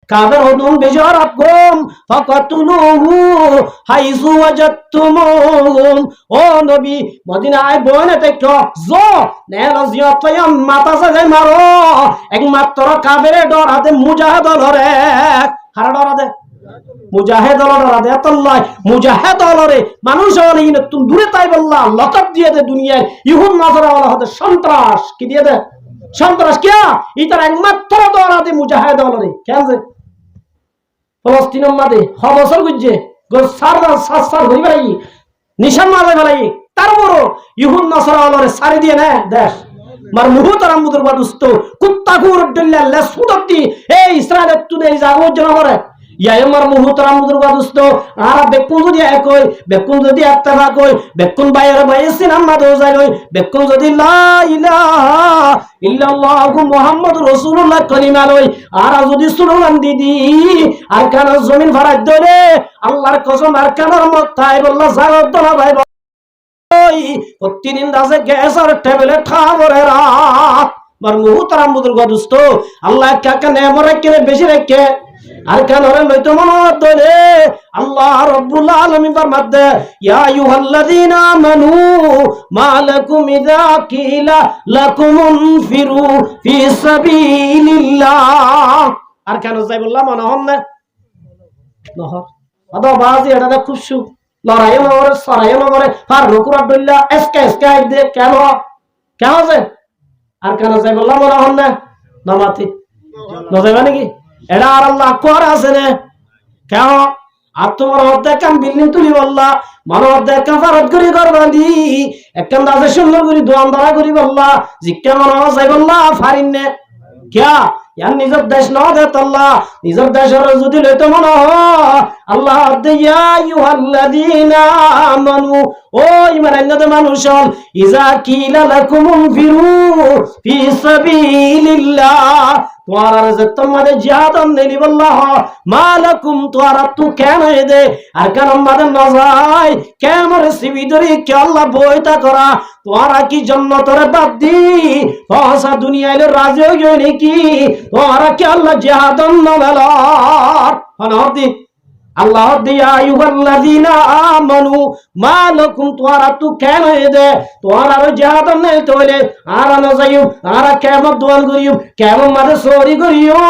কাফের হতুম বিজরাকুম ফাকাতুলুহু হাইসু ওয়াজাদতুমুহুম। ও নবী মদিনায় বনে দেখো জো নেলো জিয়াতয়াম মাতা সাজে মারো একমাত্র কাফেরে ডরাতে মুজাহিদ লরে হারা ডরাতে মুজাহিদ লরে আল্লাহ মুজাহিদ লরে মানুষ হলে তুমি দূরে তাই বললা লকব দিয়ে দে দুনিয়ায় ইহুদ নাসারা ওয়ালা হতে সন্ত্রাস কি দিয়ে দে সন্ত্রাস কিয়া ইতার একমাত্র ডরাতে মুজাহিদ লরে কেন যে ফলস্তিনের মাঝে হবসর গুজে গো সারদার সার হই বেলাই নিশান মারে বেলাই তারপর ইহুদ নাসারা ওয়ালারে সারি দিয়ে না দেশ মার মুহতারাম মুদুর বাদুস্ত কুত্তা কুর দল্লা লসুদতি এই ইসরায়েল তুদে জাগো জন করে ইয়ামার মুহতারাম মুদুর বাদুস্ত আর বেকুন যদি একই বেকুন যদি একতাবা কই বেকুন বাইরে বাইসি নামাজ যাই লই বেকুন যদি লা ইলাহা ইল্লাল্লাহু মুহাম্মাদুর রাসূলুল্লাহ কালিমা লই আর যদি সুনান দিদি আর কান জমিন ফারাজ দরে আল্লাহর কসম আর কানার মতাই বল্লা জাগত না ভাই প্রতিদিন দাসে গ্যাস আর ট্যাবলেট খাবো রে রাত মার মুহতারাম মুদুর বাদুস্ত আল্লাহ কাকা নেমর রেখে বেশি রেখে আর কেন লইতো মনে ধরে আল্লাহ রাব্বুল আলামিন ফরমাতে ইয়া আইয়ুহাল্লাযীনা আমানু মা লাকুম ইযা কিলা লাকুম ইনফিরু ফি সাবিলিল্লাহ। আর কেন যাই বললাম মনে হন না নহর আদা বাজি এটা খুব সুখ লড়াই নরে সরাই নরে আর রকুরা দল্লা এসকে দে কেন কেন আছে আর কেন যাই বললাম মনে হন না নামাতি নজাবা নাকি এটা আর আল্লাহ কোয়ার আছে রে কেন আর তোমার অর্ধেক কাম বিল্ডিং তুলি বললা মানে অর্ধেক কাম ফারত করি করবান্দি একখান দাসে সুন্দর করি দোয়ান দ্বারা করি বললা জিজ্ঞা মনে যাই বললা ফারিন নে ক্যা ইয়ার নিজের দেশ না দে আল্লাহ নিজের দেশের যদি লইতে মনে আল্লাহ ইয়া আইয়ুহাল্লাযীনা আমানু ও ঈমানদার মানুষ ইযা কিলা লাকুম ইনফিরু ফি সাবিলিল্লাহ তোমার যে তোমাদের জিহাদ নেলি বল্লাহ মালাকুম তোরা তু কেন দে আর কেন আমাদের নজাই কেমন সিবিদরি কে আল্লাহ বইতা করা তোরা কি জান্নাতের বাদ দি পয়সা দুনিয়ায় রাজি হই নাকি তোরা কি আল্লাহ জিহাদ নলার হনদি আল্লাহ দিয়া আইয়ুহাল্লাযীনা আমানু মালাকুম তোরা তু কেন দে তোরা জিহাদ নেই তোলে আর না যাইও আর কেমন দোয়াল করিও কেমন মাঝে সরি করিও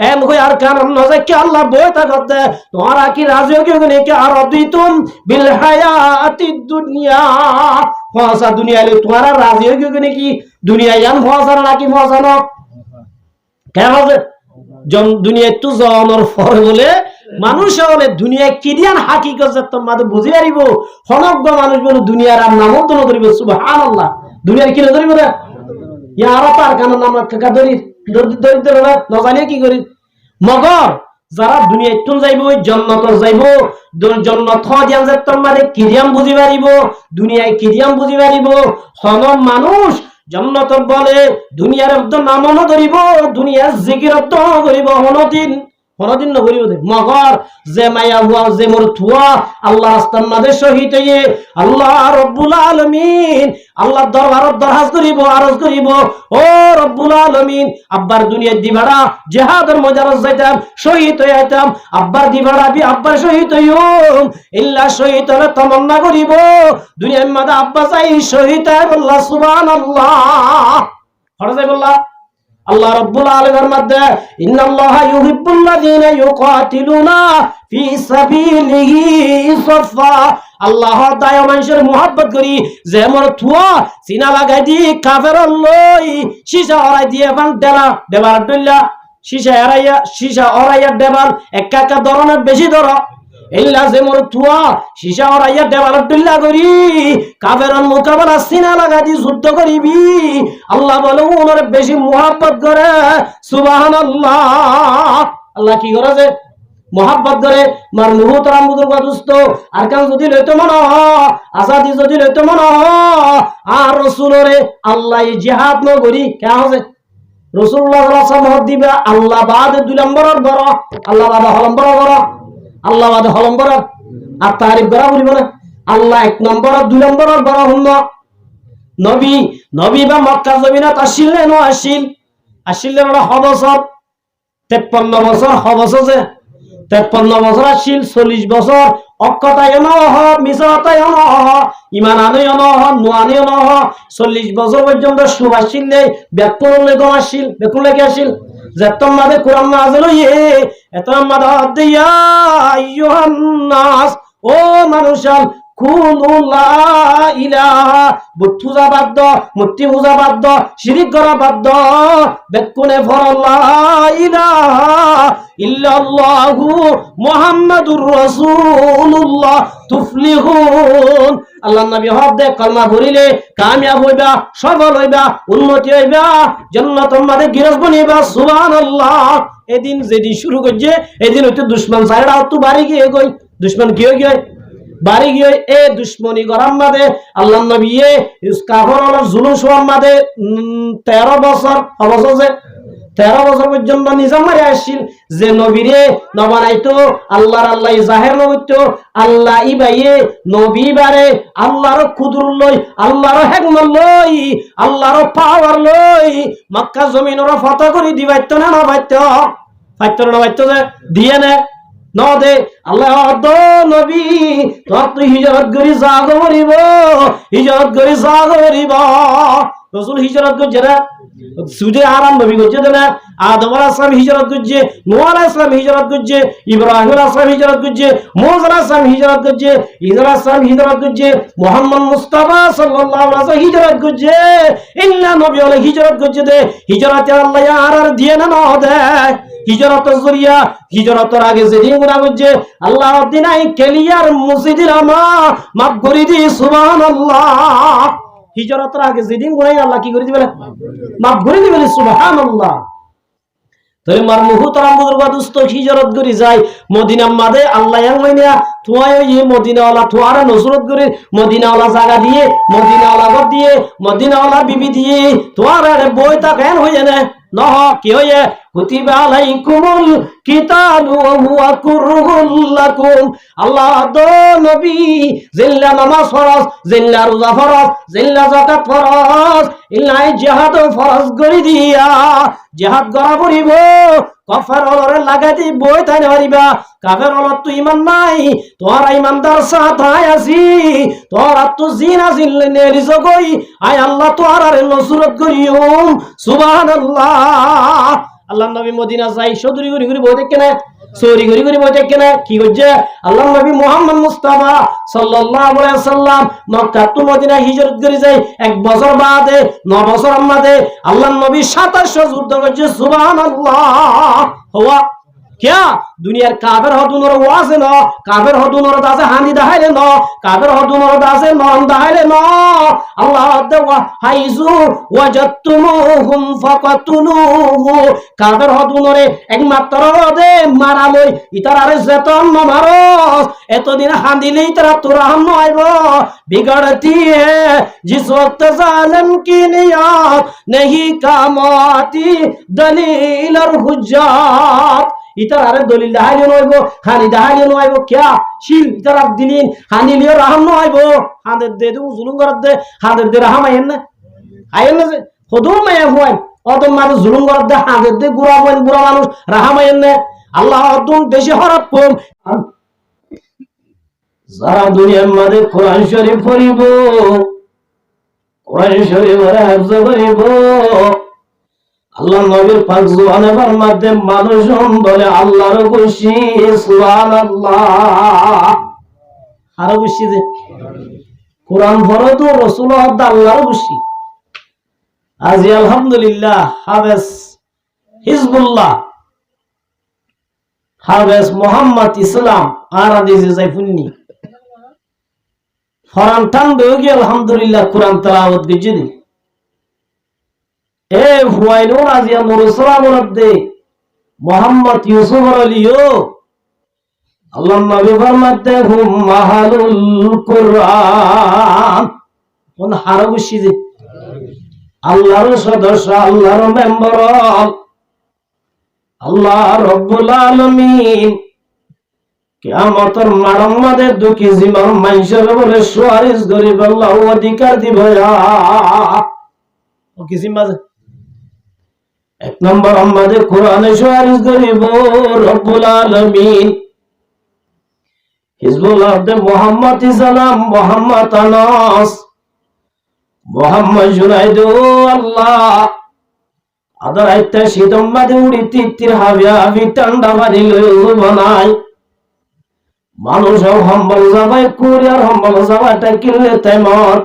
এম কই আর কারণ না যাই কি আল্লাহ বইতা করতে তোরা কি রাজি হই নাকি আর দিতুম বিল হায়াতিদ দুনিয়া পয়সা দুনিয়ায় তোরা রাজি হই নাকি দুনিয়ায় জান পয়সা নাকি পয়সা না কেন হবে জন দুনিয়ায় তো জনর ফর বলে মানুষ হলে দুনিয়া কিদিয়ান হাকিকত তোমাদের বুঝি পারিব হনজ্ঞ মানুষ বলে দুনিয়ার আর নামন্তন করিব সুবহানাল্লাহ দুনিয়ার কি ধরিব না ইয়ারা তার কান নাম কাকা দরিদ্র না জানিয়ে কি করি মগর যারা দুনিয়ায় তুন যাইব জান্নাত যাইব জান্নাত হদিয়ান যে তোমাদের কিদিয়ান বুঝি পারিব দুনিয়ায় কিদিয়ান বুঝি পারিব হন মানুষ জান্নাত বলে দুনিয়ার নাম ধরিব দুনিয়ার জিকির করিব হনদিন নগরী মগর যে মায়া হুয়া যে মোর থুয়া আল্লাহ রাস্তার মাঝে শহীদ হয়ে আল্লাহ রব্বুল আলামিন আল্লাহ দরবারত দরখাস্ত করিব আরজ করিব ও রব্বুল আলামিন আব্বার দুনিয়ার দিবাড়া জিহাদের মজারত যাইতাম শহীদ হয়ে আইতাম আব্বার দিবাড়া বি আব্বার শহীদ হইম ইল্লা শহীদ হলে তমন্না করিব দুনিয়ার মাঝে আব্বা চাই শহীদ হয় বললা সুবহানাল্লাহ হরে যাই বললা আল্লাহ রাব্বুল আলামিনের মধ্যে ইন্নাল্লাহা ইউহিব্বুল্লাযীনা ইউকাতিলুনা ফি সাবিলিহি সাফা আল্লাহ দায় মানুষের মোহাব্বত করি যে মোর থুয়া সিনা লাগাই দি কাফের লই শিশা অরাই দিয়ে বান দেলা দেবার দল্লা শিশা অরাইয়া দেবাল একা একা ধরনের বেশি ধর ইল্লা যে মোর থুয়া শিশা অরাইয়া দেবার দল্লা করি কাফের মোকাবেলা সিনা লাগাই দি যুদ্ধ করিবি আল্লাহ বলে ওনার বেশি মোহাব্বত করে সুবহানাল্লাহ আল্লাহ কি করে যে মোহাব্বত করে মার মুহতারাম মুদুর বাদুস্ত আর কান যদি লইতো মনে আজাদি যদি লইতো মনে আর রাসূলরে আল্লাহ জিহাদ ন করি কে আছে রাসূলুল্লাহ সাল্লাল্লাহু আলাইহি ওয়াসাল্লাম দিবা আল্লাহ বাদে দুই নম্বরের বড় আল্লাহ বাদে হলম্বর বড় আল্লাহ বাদে হলম্বর আর তারিফ করা বলিব না আল্লাহ এক নম্বর দুই নম্বরের বড় হন নবী বা মক্কা জমিনত আসিল না আসিল বড় হবসত 53 বছর হবছ যে 53 বছর আসিল 40 বছর অক্ষতায় নহ মিছতায় নহ ইমান আনয় নহ নোয়ানি নহ 40 বছর পর্যন্ত সুবাসিল নেই ব্যাকুলে গমাসিল ব্যাকুলে কি আসিল যেতম মাদে কোরআন নাযিল হইয়ে এত মাদা দিয়া আইয়ুহান নাস ও মানুষাল কুলু লা ইলাহা বুদ্ধা বাদ্দ মূর্তি পূজা বাদ্দ শিরিক করা বাদ্দ বেকুনে ফর লা ইলাহা ইল্লাল্লাহু মুহাম্মাদুর রাসূলুল্লাহ তুফলিহুন আল্লাহর নবী হদে কলমা পড়িলে কামিয়াব হইবা সফল হইবা উন্নতি হইবা জান্নাতের মধ্যে গিরস বনিবা সুবহানাল্লাহ এদিন যেদিন শুরু করছে এদিন হইতে দুশমন সাইডা তো বাড়ি গিয়ে কই দুশমন কি হই গিয়ে বাড়ি গিয়ে এ দুশ্মনী গরম মাদে আল্লাহ নবী কাফর জুলুম সোয়াম মাদে 13 বছর অবশ্য 13 বছর পর্যন্ত নিজাম মারি আসছিল যে নবীরে নবানাইতো আল্লাহর আল্লাহ জাহের নবইতো আল্লাহ ইবাইয়ে নবী বারে আল্লাহর কুদরত লই আল্লাহর হিকমত লই আল্লাহর পাওয়ার লই মক্কা জমিনর ফতহ করি দিবাইতো না বাইতো ফাইতো না বাইতো দিয়ে না নদে আল্লাহ দো নবী তুই হিজরত করি জাগ মরিব হিজরত করি জাগ মরিব রাসূল হিজরত করছে না সুদে আরাম নবী করছে না আদম আলাইহিস সালাম হিজরত করছে নূহ আলাইহিস সালাম হিজরত করছে ইব্রাহিম আলাইহিস সালাম হিজরত করছে মুসা আলাইহিস সালাম হিজরত করছে ঈসা আলাইহিস সালাম হিজরত করছে মুহাম্মদ মুস্তাফা সাল্লাল্লাহু আলাইহি ওয়াসাল্লাম হিজরত করছে ইল্লা নবী হলে হিজরত করছে দে হিজরতে আল্লাহ আর দিয়ে না দে হিজরতের জরিয়া হিজরতের আগে যেদিন গুনাহ করছে আল্লাহ দিন আই ক্লিয়ার মসজিদের মাফ করে দি সুবহানাল্লাহ হিজরতের আগে যেদিন গুনাহ আল্লাহ কি করে দিবেন মাফ করে দিবেন সুবহানাল্লাহ তবে মার মুহতারাম বুজুর্গ দোস্ত হিজরত করি যায় মদিনা মাদে আল্লাহ ইয়াংমাইনা তুয়ায় এই মদিনাওয়ালা তুয়ারা নজরত করে মদিনাওয়ালা জায়গা দিয়ে মদিনাওয়ালা ঘর দিয়ে মদিনাওয়ালা বিবি দিয়ে তুয়ারা বই তা কেন হয়ে না নহ কি হয়ে কুতিবা আলাইকুমুল কিতালু ওয়া হুয়া কুরহুল লাকুম আল্লাহ দো নবী জিল্লা নামাজ ফরজ জিল্লা রোজা ফরজ জিল্লা যাকাত ফরজ ইল্লাই জিহাদ ফরজ করে দিয়া জিহাদ করা পড়িব কফার অলরে লাগাতি বই তাই মারিবা কাফের অলর তো ঈমান নাই তোরা ঈমানদার সাথায় আছি তোরা তো জিনা জিল্লে নেরিজ কই আয় আল্লাহ তোরারে নসরত করিউম সুবহানাল্লাহ আল্লাহ নবী মদিনা যাই সদরি ঘুরি ঘুরি বই দেখে না সরি ঘুরি ঘুরি বই দেখে না কি করছে আল্লাহ নবী মুহাম্মদ মুস্তাফা সাল্লাল্লাহু আলাইহি ওয়াসাল্লাম মক্কা টু মদিনা হিজরত করে যায় 1 বছর বাদে 9 বছর বাদে আল্লাহ নবী 2700 যুদ্ধ করছে সুবহানাল্লাহ হওয়া क्या दुनियार काफिर हदुनर वासे न काफिर हदुनर दासे हानि दाहाइले न काफिर हदुनर दासे नरम दाहाइले न अल्लाह दवा हाइजु वजतुमुहुम फाकातुलुहु काफिर हदुनरे एकमात्र दे मारालई इतारारे जेतन न मारस एतदिन हांदिले इतारा तोरा हम आइबो बिगड़ती है जिस वक्त जालिम की नियत नहीं कामती दलील और हुज्जत इतर आरे दलिल दाहाइले नइबो हानि दाहाइले नइबो क्या शिल इतर अब दिनिन हानि लियो रहम नइबो हादे दे दु जुलुम कर दे हादे दे रहम आयन आयन से खुदुम माय हुआ অদম মানুষ জুলুম করে দে হাদে দে গুরা বন বুড়া মানুষ রাহাম আয়ন আল্লাহ অদম দেশে হরপ কম সারা দুনিয়ার মধ্যে কোরআন শরীফ পড়িব কোরআন শরীফের হিফজ করিব আল্লাহ নবীর পাক জুবানের মধ্যে মানুষ বলে আল্লাহর খুশি সুবহানাল্লাহ আর খুশি যে কোরআন পড়ো তো রাসূলুল্লাহ আল্লাহর খুশি আজি আলহামদুলিল্লাহ হাফেজ হিজবুল্লাহ হাফেজ মোহাম্মদ ইসলাম আর আদিজে যাইফুন্নি ফরান টান দেওগি আলহামদুলিল্লাহ কোরআন তেলাওয়াত গজিনি এ হুয়াইনো আজিয়া নুরুসলাম রব্দে মোহাম্মদ ইউসুফ আলিও আল্লাহ নবী ফরমাতে হুম মাহালুল কুরআন কোন হারগুশি যে আল্লাহর সদস্য আল্লাহর মেম্বার আল্লাহ রব্বুল আলামিন কিয়ামতের মারমাদের দুঃখী জীবন মানুষের বলে সুয়ারিশ গরিব আল্লাহ অধিকার দিব ও কিসিম বাজে এক নম্বর আমাদের কোরআনে সুপারিশ করিব রব্বুল আলামিন হিজবুল্লাহ মোহাম্মদ ইসলাম মোহাম্মদ আনাস মোহাম্মদ জুনাইদু আল্লাহ আদার আইতা শীতম্বাদে উড়ি তিত্তির হাবি হাবি ঠান্ডা পানি লই বানাই মানুষ হম্বল যাবাই কুরিয়ার হম্বল যাবাটা কিনলে তাই মত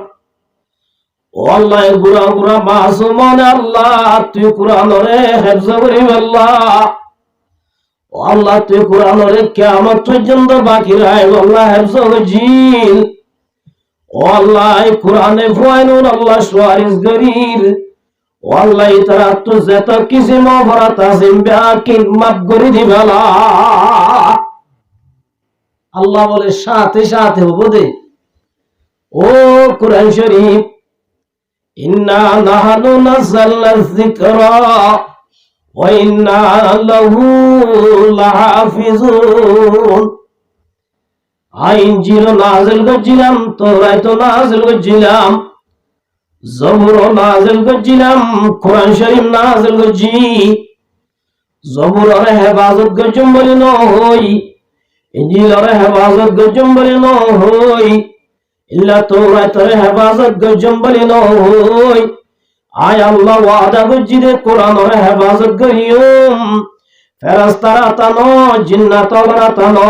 ও আল্লাহ গুড়া গুড়া মাসুমান আল্লাহ তুই কুরআনরে হেফজ করিব আল্লাহ ও আল্লাহ তুই কুরআনরে কিয়ামত পর্যন্ত বাকি রাখব আল্লাহ হেফজ করিল ও আল্লাহ এই কুরআনে ফুয়াইনুন আল্লাহ সুয়ারিস গরির ও আল্লাহ তারা তো যত কিছু মাফরাত আজিম বাকির মাফ করে দিবালা আল্লাহ বলে সাথে সাথে হবে ও কুরআন শরীফ ইন্না নাহনু নাযালনা যিকরা ওয়া ইন্না লাহু লাহাফিজুন ইনজিল নাযিল করেছিলাম তাওরাত নাযিল করেছিলাম জবুর নাযিল করেছিলাম কোরআন শরীফ নাযিল করেছি জবুরের হেফাজত করছম বলে নয় ইনজিলের হেফাজত করছম বলে নয় ইল্লা তাওরাতের হেফাজত করছম বলে নয় আয় আল্লাহ ওয়াদা করছি যে কোরআনের হেফাজত করিয়ম ফেরেশতারা তানো জিন্নাতরা তানো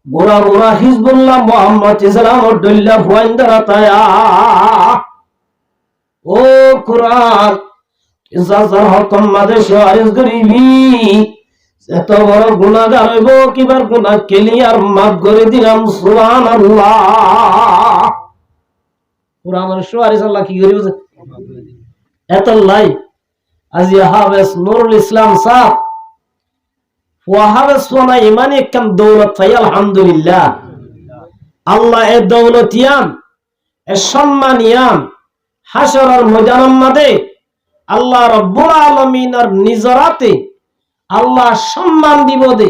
গোরা গোরা হিজবুল্লাহ মুহাম্মদ ইসলাম দল্লা ফুয়াইন্দারা তায়া ও কুরআন ইজাজার হকম মাদে সুয়ারিশ করিবি এত বড় গুনাহগার হইব কিবার গুনাহ ক্লিয়ার মাফ করে দিলাম সুবহানাল্লাহ কুরআনের সুয়ারিশ আল্লাহ কি করিব এত লাই আজি হাফেজ নুরুল ইসলাম সাহেব ওয়াহাবেজ সোনা ইমানি একখান দৌলত পাই আলহামদুলিল্লাহ আল্লাহ এ দৌলতিয়ান এ সম্মানিয়ান হাসরের ময়দানের মাঝে আল্লাহ রব্বুল আলামিনের নিজরাতে আল্লাহ সম্মান দিব দে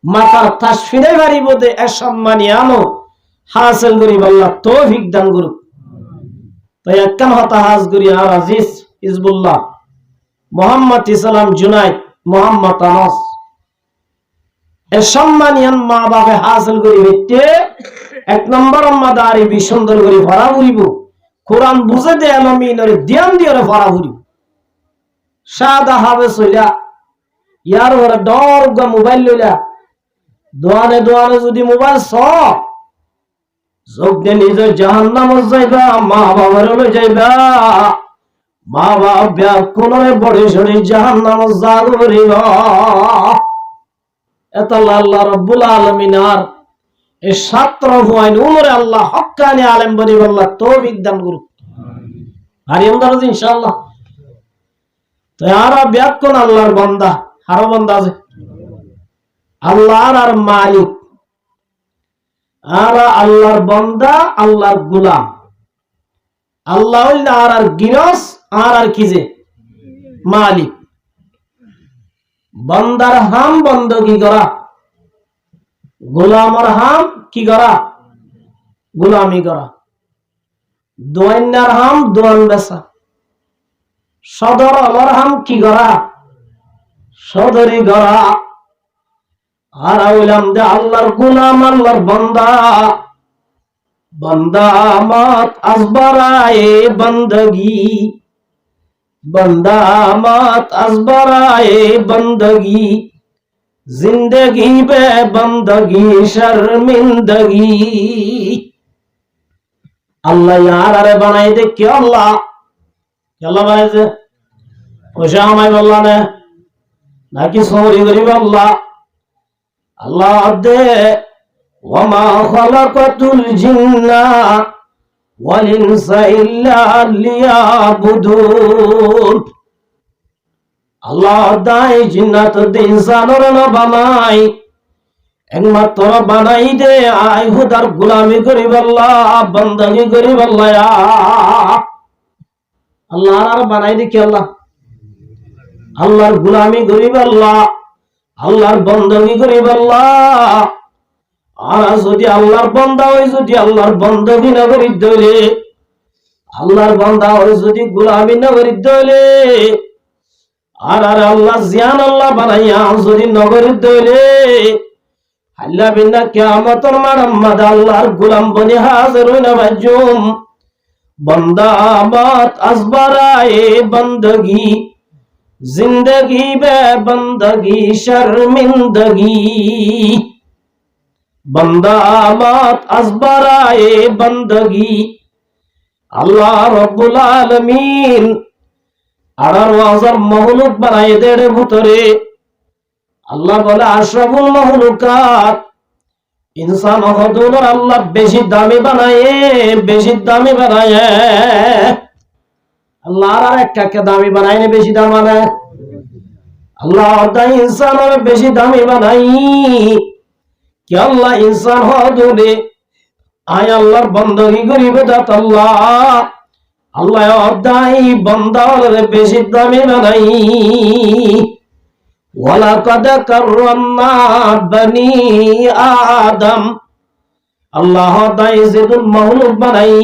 মাথার তাস ফিরে গাড়িব দে এ সম্মানিয়ানো হাসিল করিব আল্লাহ তৌফিক দান করুক তাই একখান হতা হাজ করি আর আজিজ হিজবুল্লাহ মোহাম্মদ ইসলাম জুনাইদ মোহাম্মদ আনাস এ সম্মানিয়ান মা বাপে হাসিল করি হইতে এক নম্বর মাদারি বি সুন্দর করে ভরা উড়িব কোরআন বুঝে দে আলমিনের ধ্যান দিয়ে ভরা উড়িব সাদা হবে সইলা ইয়ার ওরা ডর গা মোবাইল লইলা দোয়ানে দোয়ানে যদি মোবাইল স যোগ দিয়ে নিজের জাহান্নামে যাইবা মা বাবার লই যাইবা মা বাপ ব্যাকুলরে বড়ি সড়ি জাহান্নামে জাল করিবা এত আল্লাহ রব্বুল আলামিনার এই ছাত্র হুয়াইন উমরে আল্লাহ হক্কানি আলেম বনি আল্লাহ তৌফিক দান করুক আর ইমদারজ ইনশাআল্লাহ তো আর ব্যাকুল আল্লাহর বান্দা আরো বান্দা আছে আল্লাহর আর মালিক আর আল্লাহর বান্দা আল্লাহর গোলাম আল্লাহ আর গিরস আর কি যে মালিক বান্দার হাম বন্দগি করা গোলামর হাম কি করা গোলামি করা দোয়ান্নার হাম দোয়ান বেচা সদর অলর হাম কি করা সদরি করা আর আইলাম দে আল্লাহর গোলাম আল্লাহর বান্দা বান্দা মত আসবরায়ে বন্দগি बंदा मत अज़बराए बंदगी जिंदगी बे बंदगी शर्मिंदगी अल्लाह यार अरे बनाए दे क्या अल्लाह बनाए दे खुशा हमारे अल्लाह ने ना कि सोरी गरीब अल्लाह अल्लाह दे वमा खलक़तुल जिन्ना আল্লাহ দাই জিন্নাত দিন জানোর না বানাই একমাত্র বানাই দে আই হুদার গোলামি করিব আল্লাহ বন্দগি করিব আল্লাহ আল্লাহ আর বানাই দে কি আল্লাহ আল্লাহর গোলামি করিব আল্লাহ আল্লাহর বন্দগি করিব আল্লাহ আর যদি আল্লাহর বান্দা হয় যদি আল্লাহর বন্দগি না করি দইলে আল্লাহর বান্দা হয় যদি গোলামি না করি দইলে আর আল্লাহ জিয়ান আল্লাহ বানাইয়া যদি নগরীর দইলে আল্লাহ বিনা কিয়ামতের মারাম্মাদ আল্লাহর গোলাম বনে হাজির হইনা বাজুম बंदा बात अजबराए बंदगी जिंदगी बे बंदगी शर्मिंदगी बंदा बात अजबराए बंदगी अल्लाह रब्बुल आलमीन 18,000 মখলুক বানায় দেড় ভিতরে আল্লাহ বলে আশরাফুল মখলুকাত इंसान हदून और अल्लाह बेशी दामी बनाए अल्लाह के दामी बनाए ने बेशी दाम बनाए अल्लाह इंसान और बेशी दामी बनाई क्या अल्लाह इंसान हदूने आय अल्लाह बंदगी गरीब दात अल्लाह बंदा और बेशी दामी बनाई वलकद कर्रमना बनी आदम अल्लाह दाइज़ुल मखलूक बनाई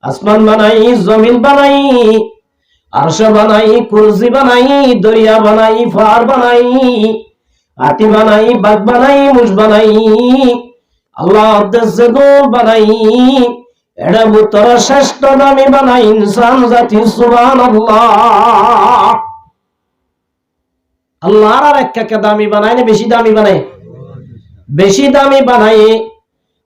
आसमान बनाई जमीन बनाई अर्श बनाई कुर्सी बनाई दरिया बनाई फार बनाई हाथी बनाई बाघ बनाई मुझ बनाई अल्लाह दाइज़ुल बनाई एड़ा बुतर श्रेष्ठ दामी बनाई इंसान जाति सुबहानाल्लाह अल्लाह के दामी बनाए ने बेशी दामी बनाए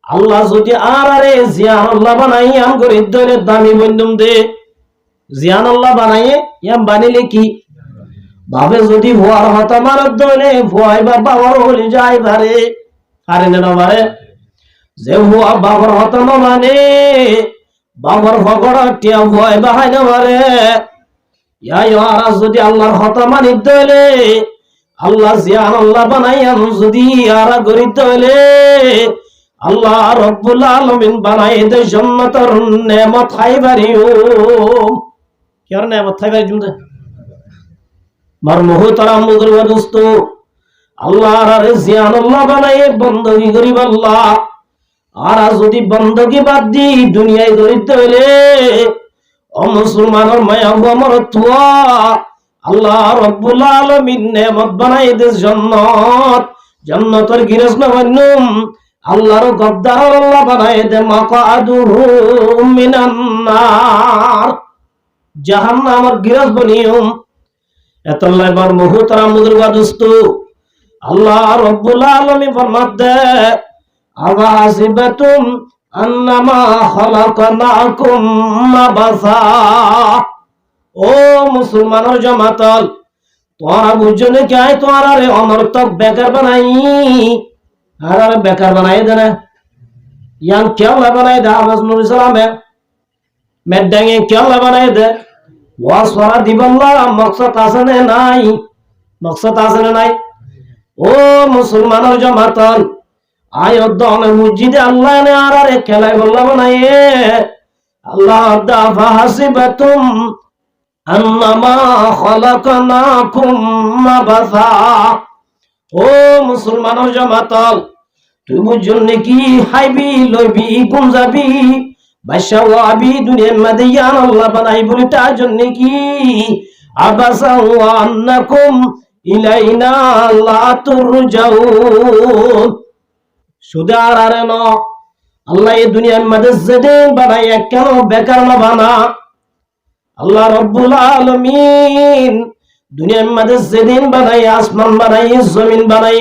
अल्लाह যদি আরে জিয়ান আল্লাহ বানাই আম করে দলে দামি বন্ধুম দে জিয়ান আল্লাহ বানাই এম বানিলে কি ভাবে যদি ভুয়ার হতা মারত দলে ভয় বা বাবার হলি যায় পারে আরে না পারে যে ভুয়া বাবার হতা মানে বাবার ভগড়া টিয়া ভয় বাহাই না পারে ইয়ারা যদি আল্লাহর হতা মানি দলে আল্লাহ জিয়ান আল্লাহ বানাইয়াম যদি আরা গরিব দলে আল্লাহ রব্বুল আলামিন বানাই দে জান্নাতের নেমত খাইবারিও কেন নেমত খাইবারি জুমদে মার মুহতারাম মুদরবা দোস্ত আল্লাহ আর জিয়ান আল্লাহ বানাই বندگی গরিব আল্লাহ আরা যদি বندگی বাদ দি দুনিয়ায় গরিব দলে ও মুসলমানের মায়া আমার তুয়া আল্লাহ রব্বুল আলামিন নেমত বানাই দে জান্নাতের গিরস না বান্নুম আল্লাহর গদ্দার আল্লাহ বানাই দে মাকাদুহু মিনান নার জাহান্নামের গিরস বনিয়ম এতলাই বার মুহতারাম মুদরবা দোস্ত আল্লাহ রব্বুল আলামিন ফরমাতে আওয়াসিবাতুম अन्नमा खलकनाकुम अबसा ओ मुसलमानों जमातल तुम्हारा बुझो ने क्या है तुम्हारा रे अमर तक बेकार बनाई अरे बेकार बनाए देना yang क्या ला बनाए दे आवाज नूर सलाम है मैं देंगे क्या ला बनाए दे वास्वरा दिबल्ला मकसद आसने नाई ओ मुसलमानों जमातल आयोद्दने मस्जिदे अल्लाह ने आरे खेलाय बल्ला बनाए अल्लाह दा फहसिबतुम अन्नमा खलकनाकुम अबसा ओ मुसलमानों जमातल তুই বুঝুন নাকি হাইবি লইবি কোন যাবি বাদশা ওয়াবি দুনিয়ার মধ্যে ইয়া আল্লাহ বানাই বলে তার জন্য কি আবাসা ওয়া আন্নাকুম ইলাইনা লা তুরজাউন সুদার আরে ন আল্লাহ এই দুনিয়ার মধ্যে যেদিন বানাই কেন বেকার না বানা আল্লাহ রব্বুল আলামিন দুনিয়ার মধ্যে যেদিন বানাই আসমান বানাই জমিন বানাই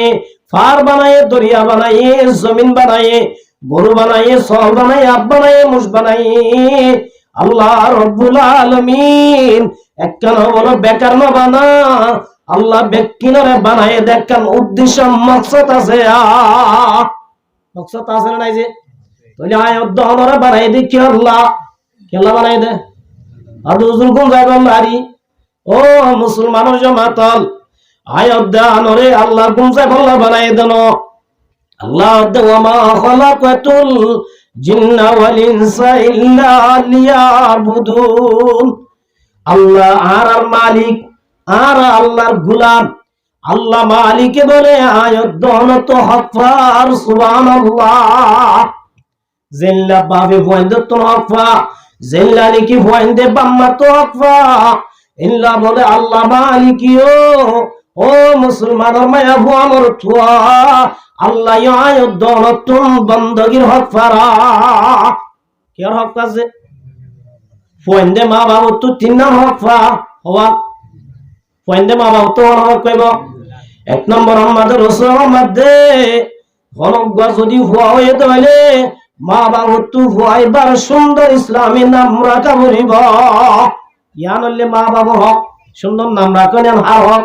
फार बनाए दरिया बनाए जमीन बनाए गरु बनाए सौल बनाए आप बनाए मुझ बनाए अल्लाह रब्बुल आलमीन একখান বলো বেকার না বানা আল্লাহ বেকিনারে বানায় দেখেন উদ্দেশ্য মকসদ আছে মকসদ আছে না যে তাহলে আয়াত আমরা বানাই দি কি আল্লাহ কেলা বানাই দে আদুজুল কোন যাইবা মারি ও মুসলমানের জামাতল আয়াত দানরে আল্লাহ গুনজাই আল্লাহ বানাই দেন আল্লাহ ওয়ামা খালাকাতুল জিন্না ওয়াল ইনসা ইল্লা লিয়াবুদুন আল্লাহ আর মালিক আর আল্লাহর গোলাম আল্লাহ মালিকে বলে আয়াত দান তো হকফার সুবহানাল্লাহ জিল্লা বাবে ভয়ন্দ তো হকফা জিল্লানি কি ভয়ন্দে বাম্মা তো হকফা ইল্লা বলে আল্লাহ মালিকিও ও মুসলমানের মায়া ভুয়া মর থুয়া আল্লাহ আয়ুদ্ধ নতুন বন্দগির হক ফারা কের হক আছে ফয়েন্দে মা বাবু তো তিন নাম হক ফা হওয়া ফয়েন্দে মা বাবু তো হক কইব এক নম্বর আমাদের রসুলের মধ্যে হনক যদি হওয়া হয়ে তাহলে মা বাবু তো হওয়াইবার সুন্দর ইসলামী নাম রাখা বলিব ইয়ান হলে মা বাবু হক সুন্দর নাম রাখেন হার হক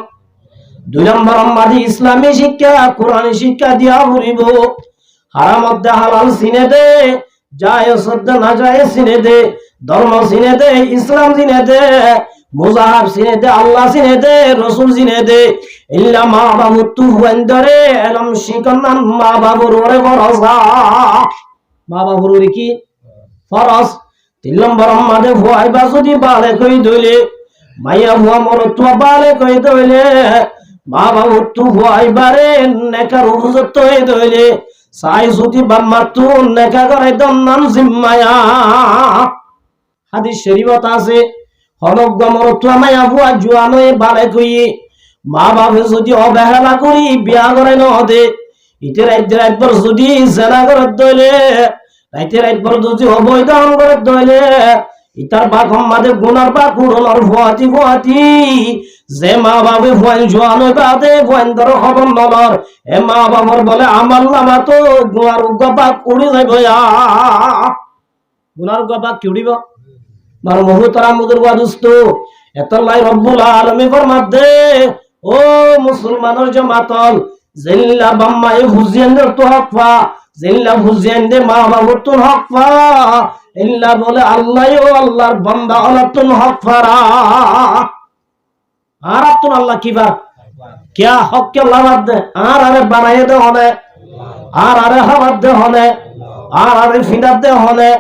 দুই নম্বর আমাদের ইসলামী শিক্ষা কোরআনী শিক্ষা দিয়া বলিব হারাম মধ্যে হালাল চিনে দে যায় শ্রদ্ধা না যায় চিনে দে ধর্ম চিনে দে ইসলাম চিনে দে মুজাহাব চিনে দে আল্লাহ চিনে দে রসুল চিনে দে ইল্লা মা বাবু তু হুয়েন্দরে এলম শিকন্নান মা বাবুর ওরে ফরসা মা বাবুর ওরে কি ফরস তিন নম্বর আমাদের ভুয়াইবা যদি বালে কই দইলে মাইয়া ভুয়া মর তো বালে কই দইলে মা বাবু তু ভুয়াইবারে নেকার উপযুক্ত হয়ে দইলে সাই যদি বাম্মা তু নেকা করে দম নাম জিম্মায়া হাদিস শরীফত আছে হনক গমর তো মাইয়া ভুয়া জুয়ানো বালে কই মা বাবা যদি অবহেলা করি বিয়া করে ন দে ইতে রাতবার যদি জেনা করে দইলে রাতবার যদি অবৈধ করে দইলে ইতার বাঘম মাদে গুনার বা কুরলর ভুয়াতি ভুয়াতি যে মা বাবা ভুয়ান জোয়ানো বাদে ভুয়ান ধর খবর নলর এ মা বাবার বলে আমার নামা তো গুনার গবা উড়ি যাইব গুনার গবা কি উড়িব মার বহু তারা মুদুর বাদুস্ত এত লাই রব্বুল আলামিন ফরমাতে ও মুসলমানের জামাতল জিল্লা বাম্মায়ে হুজিয়ানদের তো হকফা জিল্লা হুজিয়ানদের মা বাবার তো হকফা ইল্লা বলে আল্লাহ ও আল্লাহর বান্দা আলাতুন হকফারা আর আতুন আল্লাহ কিবা क्या হক কে লাগাত দে আর আরে বানায়ে দে হনে আর আরে হাওয়াত দে হনে আর আরে ফিদাত দে হনে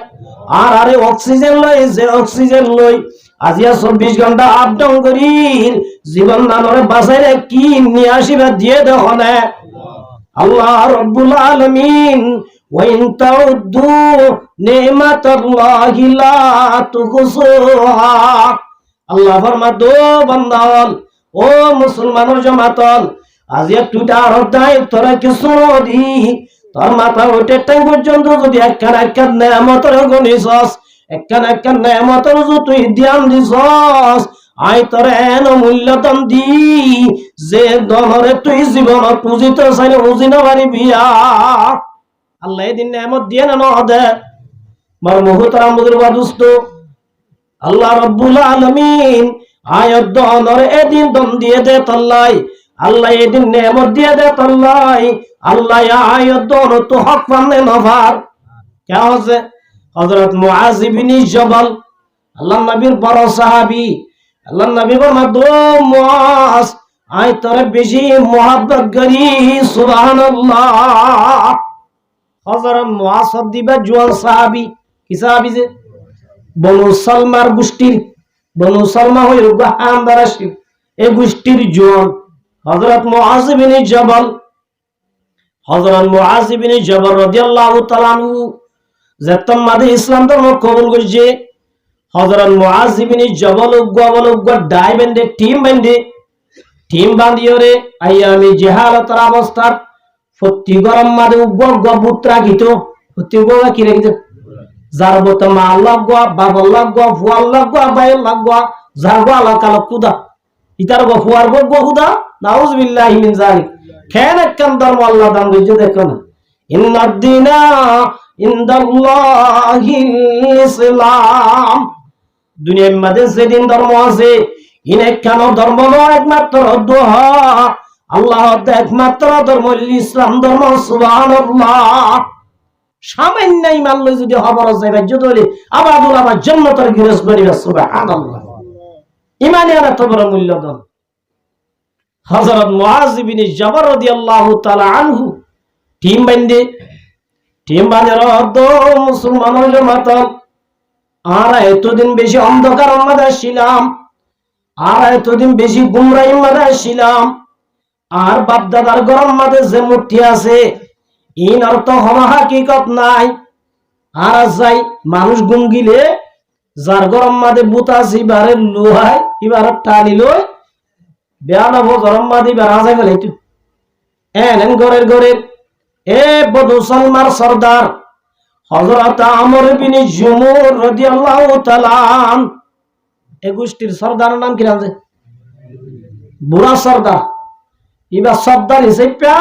আর আরে অক্সিজেন লই যে অক্সিজেন লই আজিয়া 24 ঘন্টা আপ ডাউন করি জীবন নানরে বাঁচাইলে কি নিয়ে আসিবা দিয়ে দে হনে আল্লাহ রাব্বুল আলামিন ওয়া ইন তাউদ্দু নিমাতাল্লাহি লা তুহসুহা আল্লাহ ফরমাতো বান্দাওয়াল ও মুসলমানের জামাতল আজিয়া টুটা হদাই তোরা কিছু দি তোর মাথা ওইটা টাইম পর্যন্ত যদি একখান নেয়ামতের গনিছস একখান নেয়ামতের যদি তুই ধ্যান দিছস আই তোর এন মূল্যতন দি যে দনরে তুই জীবন পুঁজিত চাইলে বুঝি না পারিবি আল্লাহ এদিন নেয়ামত দিয়ে না নদে মার মুহূর্তার আমাদের বাদুস্ত আল্লাহ রাব্বুল আলামিন আয়াত দনরে এদিন দম দিয়ে দে তল্লাই আল্লাহ এদিন নেয়ামত দিয়ে দে তল্লাই আল্লাহ আয়াত দন তো হক পানে নভার কে হচ্ছে হযরত মুআজ ইবনে জবাল আল্লাহর নবীর বড় সাহাবী আল্লাহর নবী ফরমাতো মুআজ আই তোরে বেশি মোহাব্বত করি সুবহানাল্লাহ হযরত মুআজ সদ্দিবা জওয়ান সাহাবী কি সাহাবী যে বনু সালমার গোষ্ঠীর বনু সালমা হই রুবাহানদারাশি এই গোষ্ঠীর জওয়ান হযরত মুআজ ইবনে জবাল রাদিয়াল্লাহু তাআলা আনহু যেতম মাদে ইসলাম ধর্ম কবুল করেছে হযরত মুআজ ইবনে জবাল উগ্র ডাইবেন্ডে টিম বান্দিওরে আইয়ামি জিহালাতের অবস্থার ফতি গরম মাদে উগ্র পুত্রা গিত ফতি উগ্র কি রেখে যার বত মা লাগোয়া বাবা লাগোয়া ফুয়াল লাগোয়া বাই লাগোয়া জাগোয়া লাকাল কুদা ইতার গো ফুয়ার গো হুদা নাউজ বিল্লাহি মিন যালিক কেন কাম ধর্ম আল্লাহ দান দিতে দেখো না ইন্নাদ দিনা ইনদাল্লাহিল ইসলাম দুনিয়ার মধ্যে যেদিন ধর্ম আছে ইনে কেন ধর্ম নয় একমাত্র দোয়া আল্লাহ একমাত্র ধর্ম ইসলাম ধর্ম সুবহানাল্লাহ সামান্য ইমান লই যদি খবর যায় বাজ্য হলে আবাদুল আবার জান্নাতের গিরস করিবা সুবহানাল্লাহ ইমানে আর এত বড় মূল্যবান হযরত মুআজ ইবনে জবাল রাদিয়াল্লাহু তাআলা আনহু টিম বান্ধে রদ মুসলমানের জামাত আর এতদিন বেশি অন্ধকার মধ্যে ছিলাম আর এতদিন বেশি গুমরাহির মধ্যে ছিলাম আর বাপ দাদার গরম মধ্যে যে মূর্তি আছে ইন অর্থ হওয়া হাকিকত নাই আর যাই মানুষ গুম গিলে যার গরম মাদে বুতা সিবারে লোহাই এবার টানি লই বেয়ানা গরম মাদি বারাজে গেলে একটু এন গরের এ বদু সালমার সর্দার হযরত আমর বিন জুমুর রাদিয়াল্লাহু তাআলা এ গোষ্ঠীর সর্দারের নাম কি আছে বুড়া সর্দার এবার সর্দার হিসেবে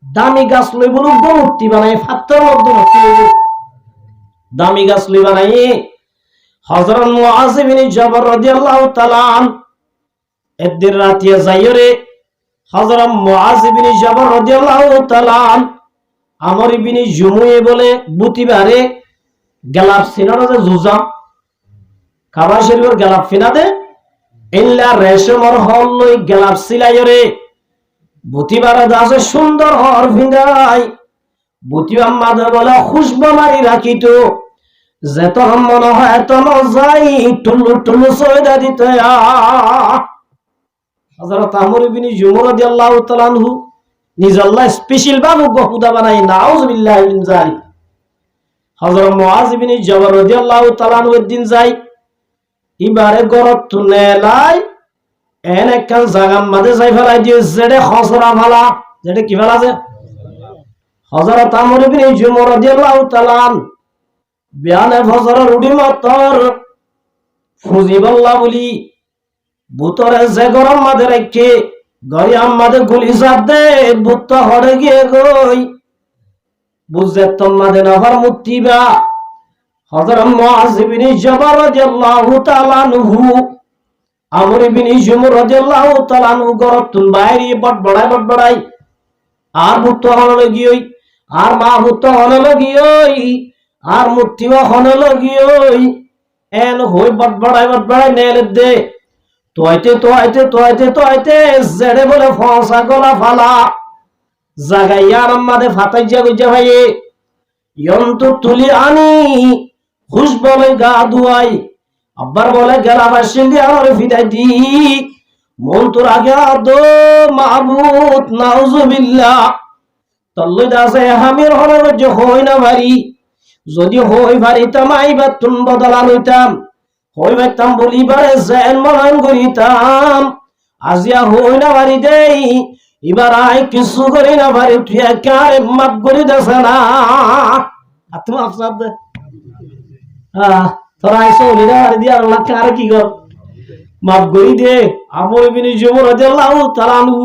দামি গাছ লই বলু মূর্তি বানাই ফাত্তর মধ্যে মূর্তি লই দামি গাছ লই বানাই হযরত মুআজ বিন জবর রাদিয়াল্লাহু তাআলা একদিন রাতে যাইরে হযরত মুআজ বিন জবর রাদিয়াল্লাহু তাআলা আমর বিন জুমুয়ে বলে বুতিবারে গেলাপ সিনারে যে জুজা খাবার শরীর গেলাপ ফিনাদে ইল্লা রেশমর হল লই গেলাপ সিলাইরে বুতিবারে দাসে সুন্দর হর ফিঙ্গাই বুতি আম্মাদে বলে খুশবু মারি রাখিতো যেত মনে হয় তন যাই টুলু টুলু সয়দা দিতে হযরত আমর বিন জুমুর রাদিয়াল্লাহু তাআলা আনহু নিজ আল্লাহ স্পেশাল বাবু গহুদা বানাই নাউযুবিল্লাহি মিন যালিক হযরত মুআজ বিন জবর রাদিয়াল্লাহু তাআলা আনহু দিন যাই ইবারে গরত তুলে লাই এনে কান জাগাম মাঝে যাই ফেলাই দিয়ে জেডে খসরা ফালা জেডে কি ফেলা আছে হযরত আমর বিন জুমুর রাদিয়াল্লাহু তাআলা বিয়ানে ফজরের উডি মাতর ফুজিবাল্লাহ বলি বুতরে যে গরম মাঝে রেখে গরি আম্মাদে গুলি সাপ দে বুত হড়ে গিয়ে গই বুঝে তোমাদে নফর মুতিবা হযরত মুআজ বিন জবর রাদিয়াল্লাহু তাআলা আনহু আমর বিন জুমুর রাদিয়াল্লাহু তাআলা আনহু গরতুন বাইরে বট বড়াই আর বুত হড়ে গিয়ে আর মা বুত হড়ে গিয়ে আর মুতিও হড়ে গিয়ে এন হই বট বড়াই নেলে দে তোয়াইতে জেড়ে বলে ফসা গলা ফালা জাগাইয়ার আম্মাদে ফাতাইজা গইজা ভাইয়ে যন্ত্র তুলি আনি খুশ বলে গা দুয়াই আব্বার বলে গেলা বাসিল দিয়ে আমার ফিদাই দি মন তোর আগে আদো মাহবুদ নাউজুবিল্লাহ তল্লই দাসে হামির হলে যে হই না ভারি যদি হই ভারি তামাই বা তুন বদলা লইতাম হই বাইতাম বলিবারে জেন মন করিতাম আজিয়া হই না ভারি দেই এবার আই কিছু করি না ভারি তুই একারে মাপ করি দেছে না তুমি আফসাদ দে তোরা আইসো লিরা ভারি দিয়া আল্লাহ কার কি গো মাপ করি দে আমর বিন জুমুর রাদিয়াল্লাহু তাআলা আনহু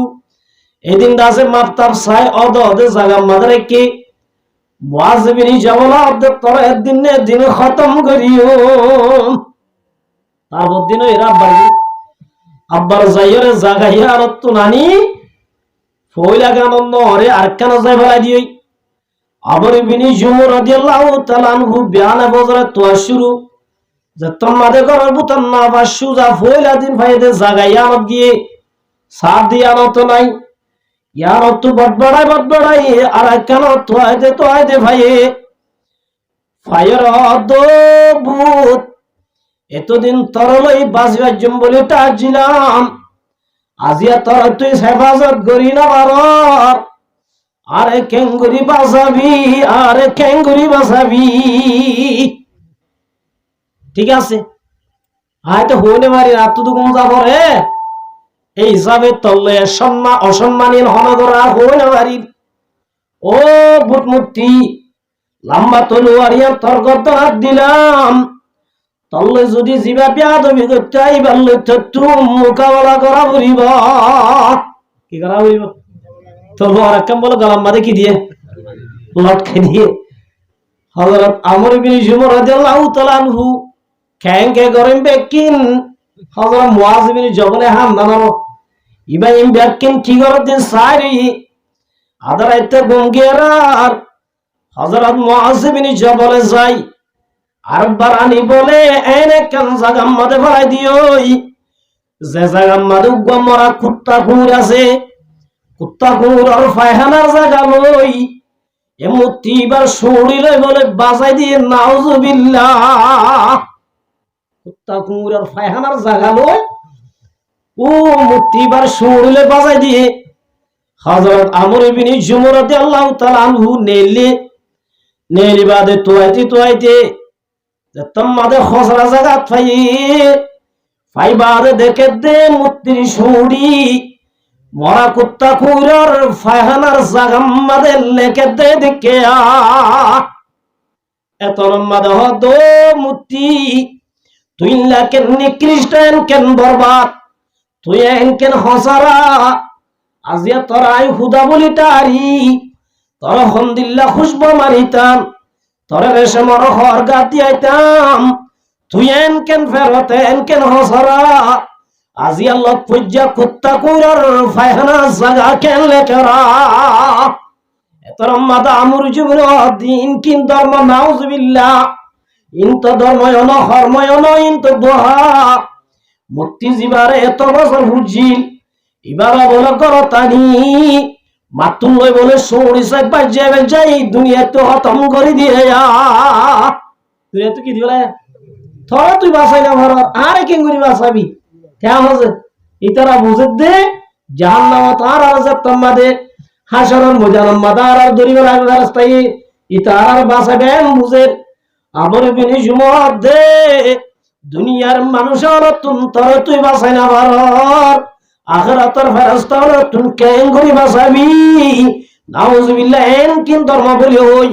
এদিন দাসে মাপ তার সাই অদ অদ জায়গা মাদারে কি মুআজ বিন জবর অদ তোরা একদিন নে দিন খতম করিও তারপর দিন এরা আব্বার যাইরে জাগাইয়া আর তো নানি ফইলা গানন্দ হরে আর কেন যাই ফেলাই দিই আমর বিন জুমুর রাদিয়াল্লাহু তাআলা আনহু বিয়ানে বজরে তো শুরু যে তোমাদের ঘরের বুতন না বা সুজা ফইলা দিন ভাইদে জাগাইয়া আনত গিয়ে সাথ দিয়া নত নাই ইয়ার তো বড়বাড়াই আর কেন তো আইতে ভাইয়ে ফায়ার দো ভূত এতদিন তরলই বাজিবার জম্বলে টাজিলাম আজিয়া তর তুই হেফাজত করি না বারর আরে কেঙ্গুরি বাসাবি ঠিক আছে হয়তো হইলে মারি রাত তো কম যাব রে এই হিসাবে তল্লে অসম্মানীন হনগরা হইলে মারি ও বুটমুক্তি লম্বা তলোয়ারিয়া তর্কত হাত দিলাম তল্লে যদি জিবা বেয়াদবি করতে আইবার লইতে তুম মোকাবেলা করা বলিব কি করা বলিব তলোয়ার একদম বলে গলাম মাঝে কি দিয়ে লটকে দিয়ে হযরত আমর বিন জুমুর রাদিয়াল্লাহু তাআলা আনহু খ্যাংকে গরম বেকিন হযরত মুআজ বিন জবলে হাম নানারো ইবাইম বেকিন কি গরত দিন সারি আদারাইতে গঙ্গেরার হযরত মুআজ বিন জবলে যাই আর বারানি বলে এনে কান জাগাম মাদে ফলাই দিওই যে জাগাম মাদে গমরা কুত্তা কুকুর আছে কুত্তা কুকুর আর ফায়খানার জায়গা লই এমতিবার শরীরে বলে বাজাই দিয়ে নাউজুবিল্লাহ কুত্তা কুকুর আর ফায়খানার জায়গা লই ও মুতিবার শরীরে বাজাই দিয়ে হযরত আমর বিন জুমুর রাদিয়াল্লাহু তাআলা আনহু নেলি বাদে তোয়াইতে তোমাদে খসরা জায়গা ফাইবারে দেখে দে মুত্তির সুড়ি মরা কুত্তা কুইরর ফায়হানার জাগাম মাদে লেখে দে দেখে এত মাদে হদ মুত্তি তুই কেন নিকৃষ্টেন কেন বরবাদ তুই কেন হসারা আজিয়া তোরাই হুদা বলি তারি তোর হন্দিল্লা খুশব মারিতাম তোর রেশমর হর গাতি আইতাম তুই কেন ফেরত কেন হসারা আজিয়া লোক পূজা কুত্তা কুইরর ফায়হানা জাগা কেন লেখরা এতর মাদা আমুর জীবন দিন কিন ধর্ম নাউজুবিল্লাহ ইন্ত ধর্ময়ন হর্ময়ন ইন্ত দোহা মুক্তি জীবারে এত বছর হুজিল এবার বলে করতানি মাতুল লই বলে সৌরি সাহেব বাজে যাই দুনিয়া তো খতম করে দিয়ে দুনিয়া তো কি দিবলে থরা তুই বাঁচাই না ভর আরে কেন করি বাঁচাবি কেমন হচ্ছে ইতারা বুঝে দে জাহান্নাম তার আর তোমাদে হাসরন মজানম মাদার আর দরিবের রাস্তায় ইতার বাঁচাবেন বুঝে আমার বিনি সুমত দে দুনিয়ার মানুষের তোর তুই বাঁচাই না ভারর আখিরাতের ফেরেশতার তুই কেন করি বাঁচাবি নাউজুবিল্লাহ এন কিন ধর্ম বলি হই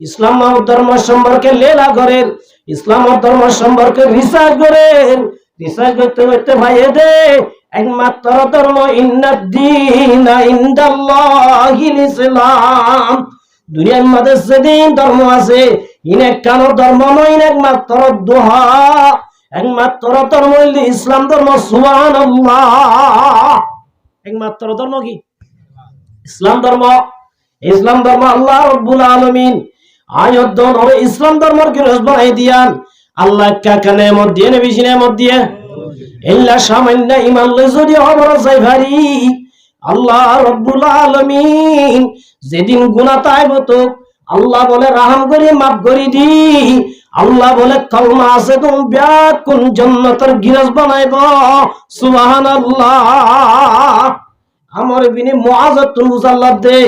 ইসলাম ধর্ম সম্পর্কে লেলা করেন ইসলাম ধর্ম সম্পর্কে রিসার্চ করেন রিসার্চ করতে করতে ভাইয়ে দে একমাত্র ধর্ম ইন্নাদ্দীনা ইনদাল্লাহিল ইসলাম দুনিয়ার মধ্যে যেদিন ধর্ম আছে ইনেক কানো ধর্ম নয় একমাত্র দোহা একমাত্র ধর্ম ইসলাম ধর্ম সুবহানাল্লাহ একমাত্র ধর্ম কি ইসলাম ধর্ম আল্লাহ রাব্বুল আলামিন আয়াত ধরে ইসলাম ধর্মের কি রস বানাই দিয়ান আল্লাহ কাকা নেমত দিয়ে বেশি নেমত দিয়ে ইল্লা সামান্য ঈমান লই যদি খবর চাই ভারি আল্লাহ রাব্বুল আলামিন যেদিন গুনাহ তাইব তো আল্লাহ বলে রহম করি মাফ করি দি আল্লাহ বলে কলমা আছে তুম ব্যাক কোন জান্নাতের গিরাজ বানাইব সুবহানাল্লাহ আমার বিনি মুআযাতুল মুসাল্লাত দে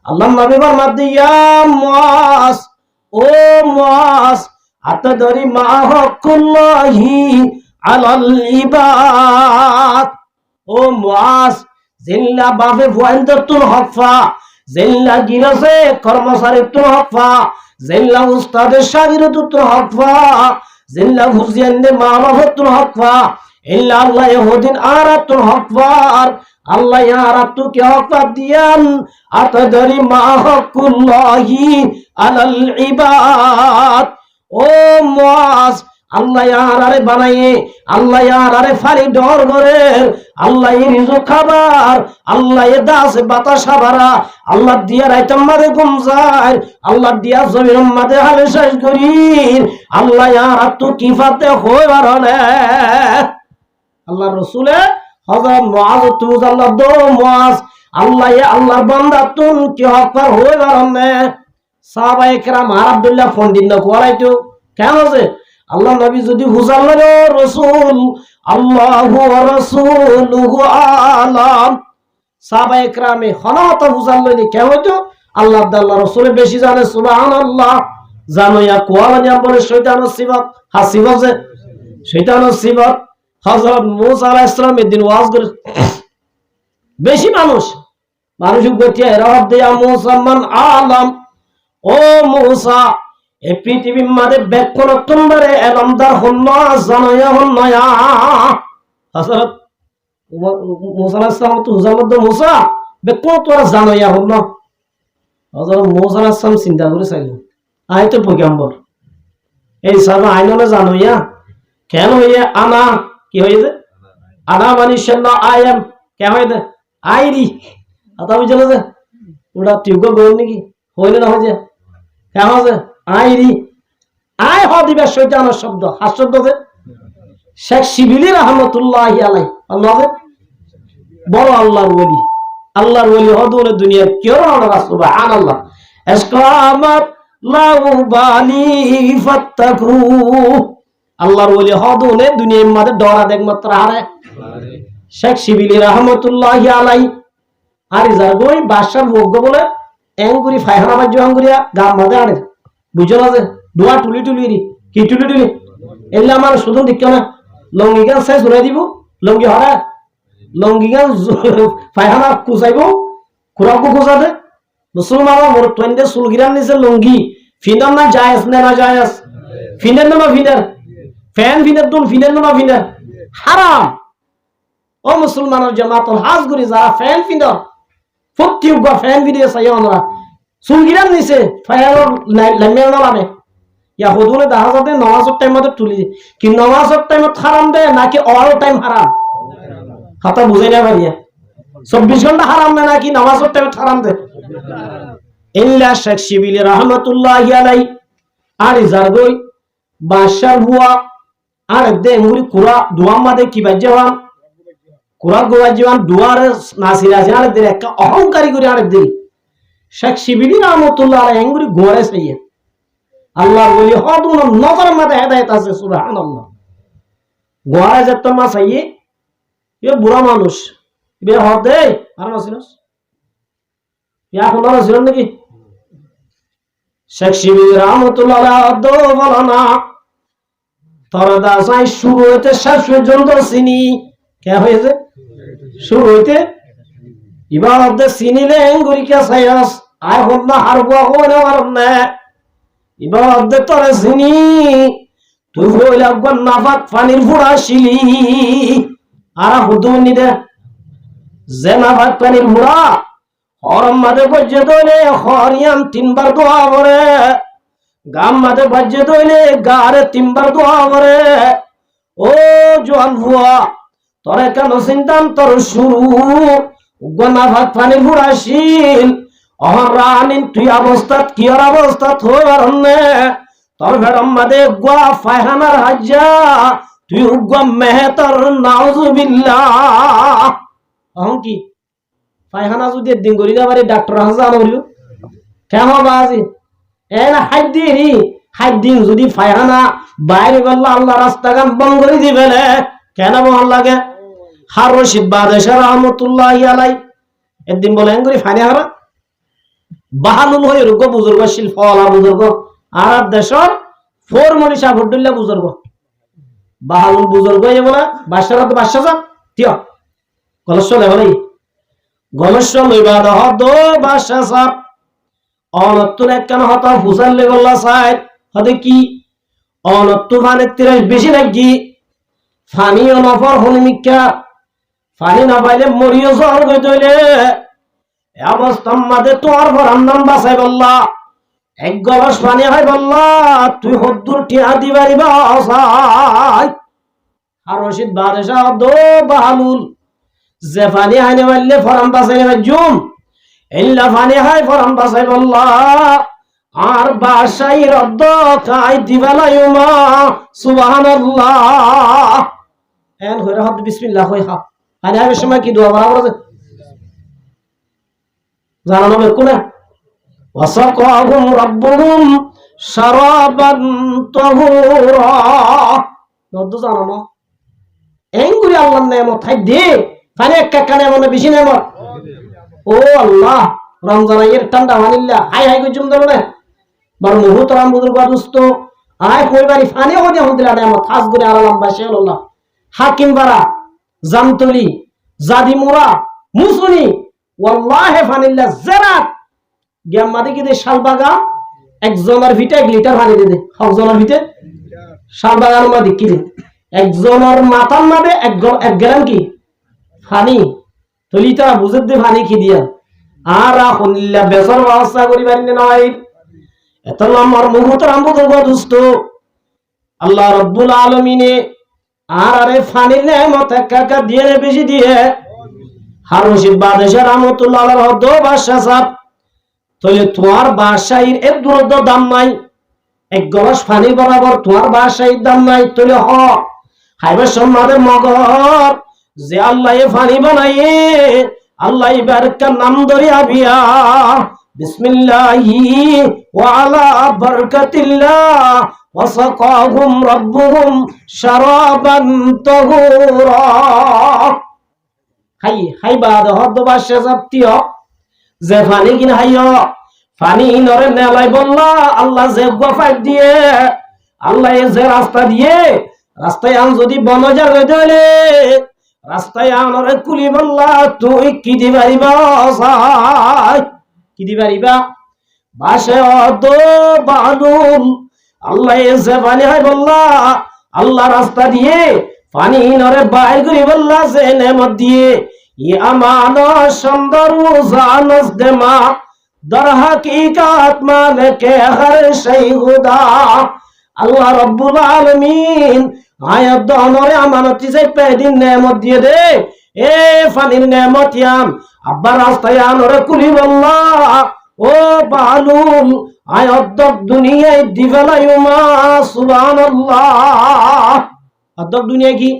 আল্লাহ নবী ফরমাত দিয়া মুআজ ও মুআজ আতাদরি মা হকুল্লাহি আলাল ইবাদ ও মুআজ জিল্লা বাফে ফুয়ান্দাতুল হকফা জিল্লা গিরাসে কর্মচারীতুল হকফা জিল্লা উস্তাদের শাগিরতুল হকফা জিল্লা হুজিয়ানদে মামাফতুল হকফা ইল্লা আল্লাহ ইহুদিন আরাতুল হকফার আল্লাহ আরাতু কে হকফা দিয়ান আতাদরি মা হকুল্লাহি আলাল ইবাদ ও মুআজ আল্লাহ আরে বানাইয়ে আল্লাহ আরে ফারি ডর করে আল্লাহ রিজক খাবার আল্লাহ দাস বাতাস ভরা আল্লাহ দিয়া রাইতাম মাদে গুমজার আল্লাহ দিয়া জমির মাদে হালে শেষ করি আল্লাহ আর তো কিফাতে হই বারনে আল্লাহ রাসূলে হযরত মুআজ তুজাল্লাহ দো মুআজ আল্লাহ বান্দা তুন কি হকর হই বারনে সাহাবায়ে কেরাম আব্দুল্লাহ ফোন দিন না কোরাইতো কেমন আছে আল্লাহ নবী যদি হুজাল্লাহ রাসূল আল্লাহু ওয়া রাসূলুহু আলাম সাহাবায়ে কেরামে খনাত হুজাল্লাহ নি কে হইতো আল্লাহ রাসূল বেশি জানে সুবহানাল্লাহ জানো ইয়া কোয়ালানি বলে শয়তানের সিফাত হাসিবা যে শয়তানের সিফাত হযরত মূসা আলাইহিস সালাম এদিন ওয়াজ করে বেশি মানুষ গতিয়া রাব দিয়া মূসা মান আলাম ও মূসা এই পৃথিবীর মাঝে বেকন তোমারে এলমদার হন্না জানায়া হন্নায়া হযরত মুসা আলাইহিস সালাম তো হুজামত মুসা বেকন তোরা জানায়া হন্না হযরত মুসা আলাইহিস সালাম চিন্তা করে চাইলো আই তো পয়গম্বর এই সব আইনলে জানায়া কেন হইয়া আনা কি হইছে আনা মানে শাল্লাহ আই এম কে হইছে আইরি আতা বুঝলে যে ওটা টিউগো গোল নাকি হইলে না হইছে কেমন আছে আইরি আয় হদিবে শয়তানের শব্দ হাস্যদ যে শেখ শিবিলি রাহমাতুল্লাহি আলাইহি আল্লাহ বড় আল্লাহর ওলি হদুনে দুনিয়া কেউ না সুবহানাল্লাহ ইসকামাত লাউ বালি ফাত্তাকু আল্লাহর ওলি হদুনে দুনিয়ার মধ্যে ডরা একমাত্র আরে শেখ শিবিলি রাহমাতুল্লাহি আলাইহি আর জাগোই বাদশার ভোগ্য বলে এঙ্গুরি ফায়হানা বাজ্য আঙ্গুরিয়া গাম মধ্যে আরে বুঝলো যে দোয়া টুলি কি টুলি এলে আমার শুধু দিক না লঙ্গি গান শেষ হয়ে দিব লঙ্গি হরা লঙ্গি গান পায়খানা কুচাইব খুরাকু কুচাতে মুসলমান মোর ট্রেন্ডে চুলগিরান নিচে লঙ্গি ফিনার না জায়েজ না জায়েজ ফিনার না ফিনার ফ্যান ফিনার দুন ফিনার না ফিনার হারাম ও মুসলমানের জামাতল হাজ করি যারা ফ্যান ফিনার প্রত্যেক ফ্যান ভিডিও চাই আমরা চুলগিরান নিচে ফায়ার লামিয়ার নামে ইয়া হদুলে দেখা যাতে নমাজের টাইমতে তুলি কি নমাজের টাইমত হারাম দেয় নাকি অল টাইম হারাম কথা বুঝাই না পারিয়া 24 ঘন্টা হারাম না নাকি নামাজের টাইমত হারাম দেয় ইল্লা শেখ শিবিলি রহমাতুল্লাহি আলাই আর জারগই বাদশার বুয়া আর দে মুরি কুরা দুয়া মাদে কি বাজ্জাওয়ান কুরা গোয়াজিওয়ান দুয়ার নাসির আছে আর দে একটা অহংকারী করে আর দে শেখ শিবিলি রহমাতুল্লাহি আলাই এঙ্গুরি গোরে সাইয়ে আল্লাহ বলি হদুন নজর মাদে হেদায়েত আছে সুবহানাল্লাহ গোরে যত মা সাইয়ে এ বুড়া মানুষ বে হদে আর নাসিনস ইয়া কোন নাসিন নাকি শেখ শিবিলি রহমাতুল্লাহি আলাই দো বলনা তোর দাসাই শুরু হইতে শেষ পর্যন্ত চিনি কে হয়েছে শুরু হইতে ইবাদতে চিনিলে এঙ্গুরি কে সাইয়াস আয় হল্লা হারবো হইনা মারনে ইবাদতে তোরে চিনি তুই হইলা গন্নাফাত পানির ফুড়া শিলি আর হুদুনি দে জেনাফাত পানির ফুড়া হরম মাদে বজ্জে দইলে হরিয়াম 3 বার দোয়া করে গাম মাদে বজ্জে দইলে গারে 3 বার দোয়া করে ও জোয়ান ভুয়া তোরে কেন চিন্তাম তোর শুরু গন্নাফাত পানির ফুড়া শিল অহরানিন তুই অবস্থা কি আর অবস্থা থোর নে তোর ভেড়ম মাদে গোয়া ফায়হানার হাজ্জা তুই উগ্গা মেহতর নাউজুবিল্লাহ অহং কি ফায়হানা যদি দিন করি না পারে ডাক্তার হাসান হইলো কেন বাজি এনা হাইদ দিন যদি ফায়হানা বাইরে গেল আল্লাহ রাস্তা গান বন্ধ করে দিবে কেন বল লাগে হার রশিদ বাদশাহ রহমাতুল্লাহি আলাই একদিন বলে এঙ্গুরি ফানি হারা বাহালুল হয়ে রুগ বুজুর্গ শিল্পলা বুজুর্গ আর দেশর ফোর মনীষা ভদ্দুল্লাহ বুজুর্গ বাহালুল বুজুর্গ এ বলে বাদশাহ তো বাদশাহ যা তিয় গলস্বলে বলে গলস্ব লইবা হদ বাদশাহ সাহেব অনত্তুর একখান হত হুসান লেগল্লা সাহেব হতে কি অনত্তু ফানে 30 বেশি নাকি ফানিও নফর হনিমিকা ফানি না পাইলে মরিও জ্বর গই তইলে অবস্থার মাঝে তোর ভরার নাম বাসাই বললা এক গলাস পানি হয় বললা তুই হদ্দুর টিয়া দিবারি বাসাই আর রশিদ বাদশাহ দো বাহালুল যে পানি হাইনে মারলে ফরাম বাসাই জুম এল্লা পানি হাই ফরাম বাসাই বললা আর বাসাই রদ্দ খাই দিবালাইমা সুবহানাল্লাহ এন হইরা হদ বিসমিল্লাহ হই হা পানি হাইবার সময় কি দোয়া বরাবর আছে জানানো বেকু না ওয়াসাকাহুম রাব্বুহুম শারাবান তাহুরা নদ জানানো এঙ্গুরি আল্লাহর নেয়ামত হাই দে পানি একটা কানে মনে বেশি নেয়ামত ও আল্লাহ রমজান এর ঠান্ডা হানিল্লা হাই হাই কই জুম দলে বার মুহতারাম বুজুর্গ দোস্ত আয় কইবারি পানি হদি হদিলা নেয়ামত খাস করে আল্লাহ বাশে আল্লাহ হাকিম বারা জামতলি জাদিমুরা মুসুনি ওয়াল্লাহি ফানিল্লা জারাত গেম মাদি কি দে শালবাগা একজনের ভিটে 1 লিটার পানি দে হকজনের ভিটে শালবাগার মাদি কি দে একজনের মাথার মাদে 1 গ্রাম কি পানি তলিটা বুঝে দে পানি কি দিয়া আর আখনিল্লা বেসর ব্যবস্থা করিবার নাই এত আমার মুহতারাম বুজুর্গ দোস্ত আল্লাহ রাব্বুল আলামিনে আর আরে পানির নেয়ামত কাকা দিয়ে বেশি দিয়ে আর রশিদ বাদশাহ রহমাতুল্লাহ আলাইহি হদ বাদশাহ সাহেব তাহলে তোমার বাদশাহীর এর দুরদ দাম নাই এক গ্লাস পানি বরাবর তোমার বাদশাহীর দাম নাই তাহলে হ হাইবার সম্মানে মগর যে আল্লাহ এ পানি বানায়ে আল্লাহ বারকার নাম দরিয়া বিয়া বিসমিল্লাহি ওয়া আলা বারকাতিল্লাহ ওয়াসাকাহুম রাব্বুহুম শারাবান তাহুরা হাই বাদ হদ বাদশাহ জাপ্তিও যে পানি কিনা হাইও পানি নরে নেলাই বললা আল্লাহ যে গফাই দিয়ে আল্লাহ যে রাস্তা দিয়ে রাস্তায় আন যদি বনজার হইলে রাস্তায় আনরে কুলি বললা তুই কি দিবারিবা কি দিবারিবা বাসে অত বালুল আল্লাহ যে পানি হয় বললা আল্লাহ রাস্তা দিয়ে পানি নরে বাইর করি বললা যে নেমত দিয়ে ই আমান সুন্দর জানস দেমা দর হাকিকাত মালিকে হর শৈ খুদা আল্লাহ রাব্বুল আলামিন আয়াত দনরে আমানত যে পেদিন নেমত দিয়ে দে এ ফানির নেমত ইয়াম আব্বা রাস্তায় আনরে কুলি বললা ও বালুল আয়াত দুনিয়ায় দিবেলায়ুমা সুবহানাল্লাহ আদব দুনিয়া কি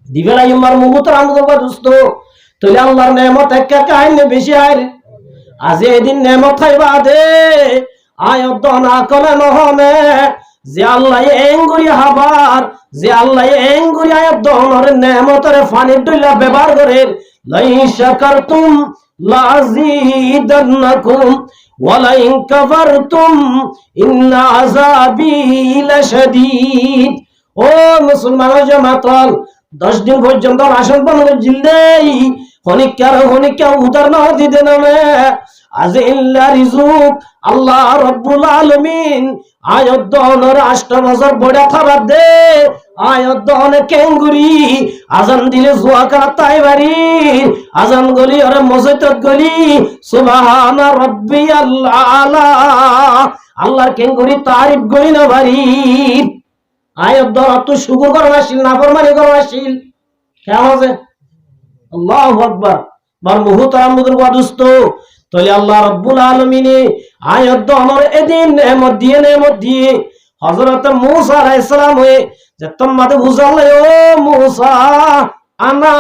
দিবেলায়ুমার মুমুতর আমদবা দোস্ত তাহলে আল্লাহর নেমত একা কাইনে বেশি আইরে আজ এদিন নেমত খাইবা দে আয়াত না কলে নহনে যে আল্লাহ এঙ্গুরি হাবার যে আল্লাহ এঙ্গুরি আয়াত দনরে নেমতরে ফানির দইলা ব্যবহার করে লাই শাকারতুম লাযিদান্নাকুম ওয়ালা ইন কাফারতুম ইন্না আযাবি লাশাদীদ ও মুসলমান জামাতল 10 দিন পর্যন্ত রাশন বন্ধ জিলদেই হনিকা উদাহরণ দিতে নামে আজ ইল্লা রিজুক আল্লাহ রাব্বুল আলামিন আয়াত দনর 8 বছর বড় খাবার দে আয়াত দন কেঙ্গুরি আজান দিলে জুয়াকা তাইবারি আজান গলি আর মসজিদ গলি সুবহান রাব্বিয়াল আলা আল্লাহর কেঙ্গুরি তারিফ গই না বাড়ি আয়াত দন তো শুকর করবাসিল না ফরমানি করবাসিল কেমন আছে আল্লাহু আকবার বার মুহতারাম মুদুর ওয়াদুস্ত তাহলে আল্লাহ রাব্বুল আলামিন আয়াত দনর এদিন নেমত দিয়ে হযরত মূসা আলাইহিস সালাম হয়ে যে তোমাদের বুঝালে ও মূসা আনা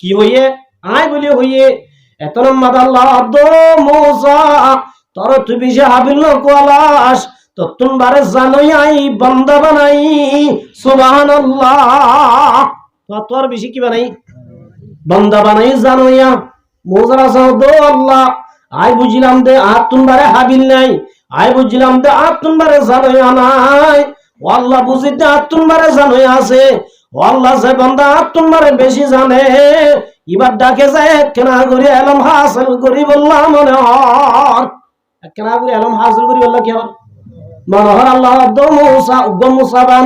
কি হইয়ে আই বলি হইয়ে এত নম্বর আল্লাহ দো মূসা তোর তুই বিশে হাবিল কোলাস তো তোমারে জানোই আই বান্দা বানাই সুবহানাল্লাহ তোর বেশি কি বানাই বান্দা বানাই জানোইয়া মূসা সাও দো আল্লাহ আই বুঝিলাম দে আর তোমারে হাবিল নাই আই বুঝিলাম দে আর তোমারে জানোইয়া নাই আল্লাহ বুঝিতে আর তোমারে জানোই আছে আল্লাহ যে বান্দা আর তোমারে বেশি জানে এবার ডাকে যায় কেনা করি এলম হাসিল করি বললাম মনে হয় কেনা করি এলম হাসিল করি বললা কি হয় মনে হয় আল্লাহ দো মূসা উগ্র মুসাবান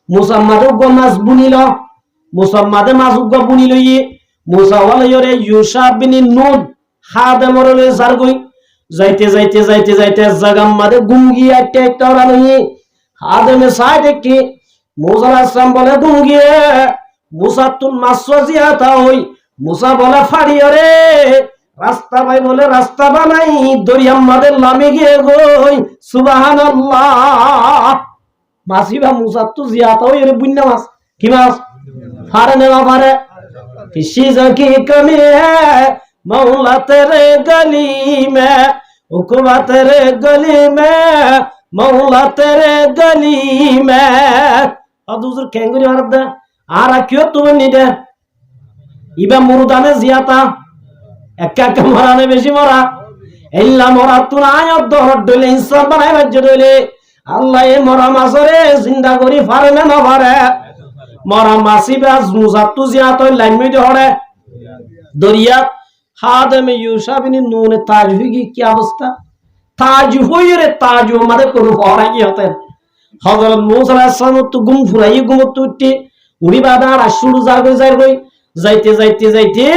মুসাম্মাদে উগ্র মাছ বুনিল মুসাম্মাদে মাছ উগ্র বুনি লইয়ে মূসা ওয়ালাইরে ইউসা বিন নুন খাদেমরে লই জারগই যাইতে জাগাম মাদে গুঙ্গি একটা ওরা লইয়ে খাদেমে সাই দেখি মূসা আলাইহিস সালাম বলে গুঙ্গিয়ে মূসা তুন মাসজিয়া তা হই মূসা বলে ফাড়িয়রে রাস্তা ভাই বলে রাস্তা বানাই দরিয়াম মাদে লামে গিয়ে গই সুবহানাল্লাহ মাসিবা মূসা তু জিয়াতা হই রে বুন্না মাছ কি মাছ ফারে নেওয়া পারে किसी की कमी है मौला तेरे गली में हुक्म तेरे गली में मौला तेरे गली में और दूसरे केंगुरी मार दे आरा क्यों तुम नहीं दे इबे मुर्दाने जियाता एक्का के मराने बेशी मरा इल्ला मरा तू ना आयो दोहर डोले इंसान बनाए बच्चे डोले अल्लाह ये मरा मासरे जिंदा करी फारे में ना फारे মরা মাসি বাস মুজাত্তু জিয়াত লাইন মিটে হড়ে দরিয়া খাদেমে ইউসা বিন নুন তাজ হই কি অবস্থা তাজ হই রে তাজ আমাদের কোন হড়া কি হতেন হযরত মূসা আলাইহিস সালাম তো গুম ফুরাই গুম তুটি উড়ি বাদার আসুড় যাইতে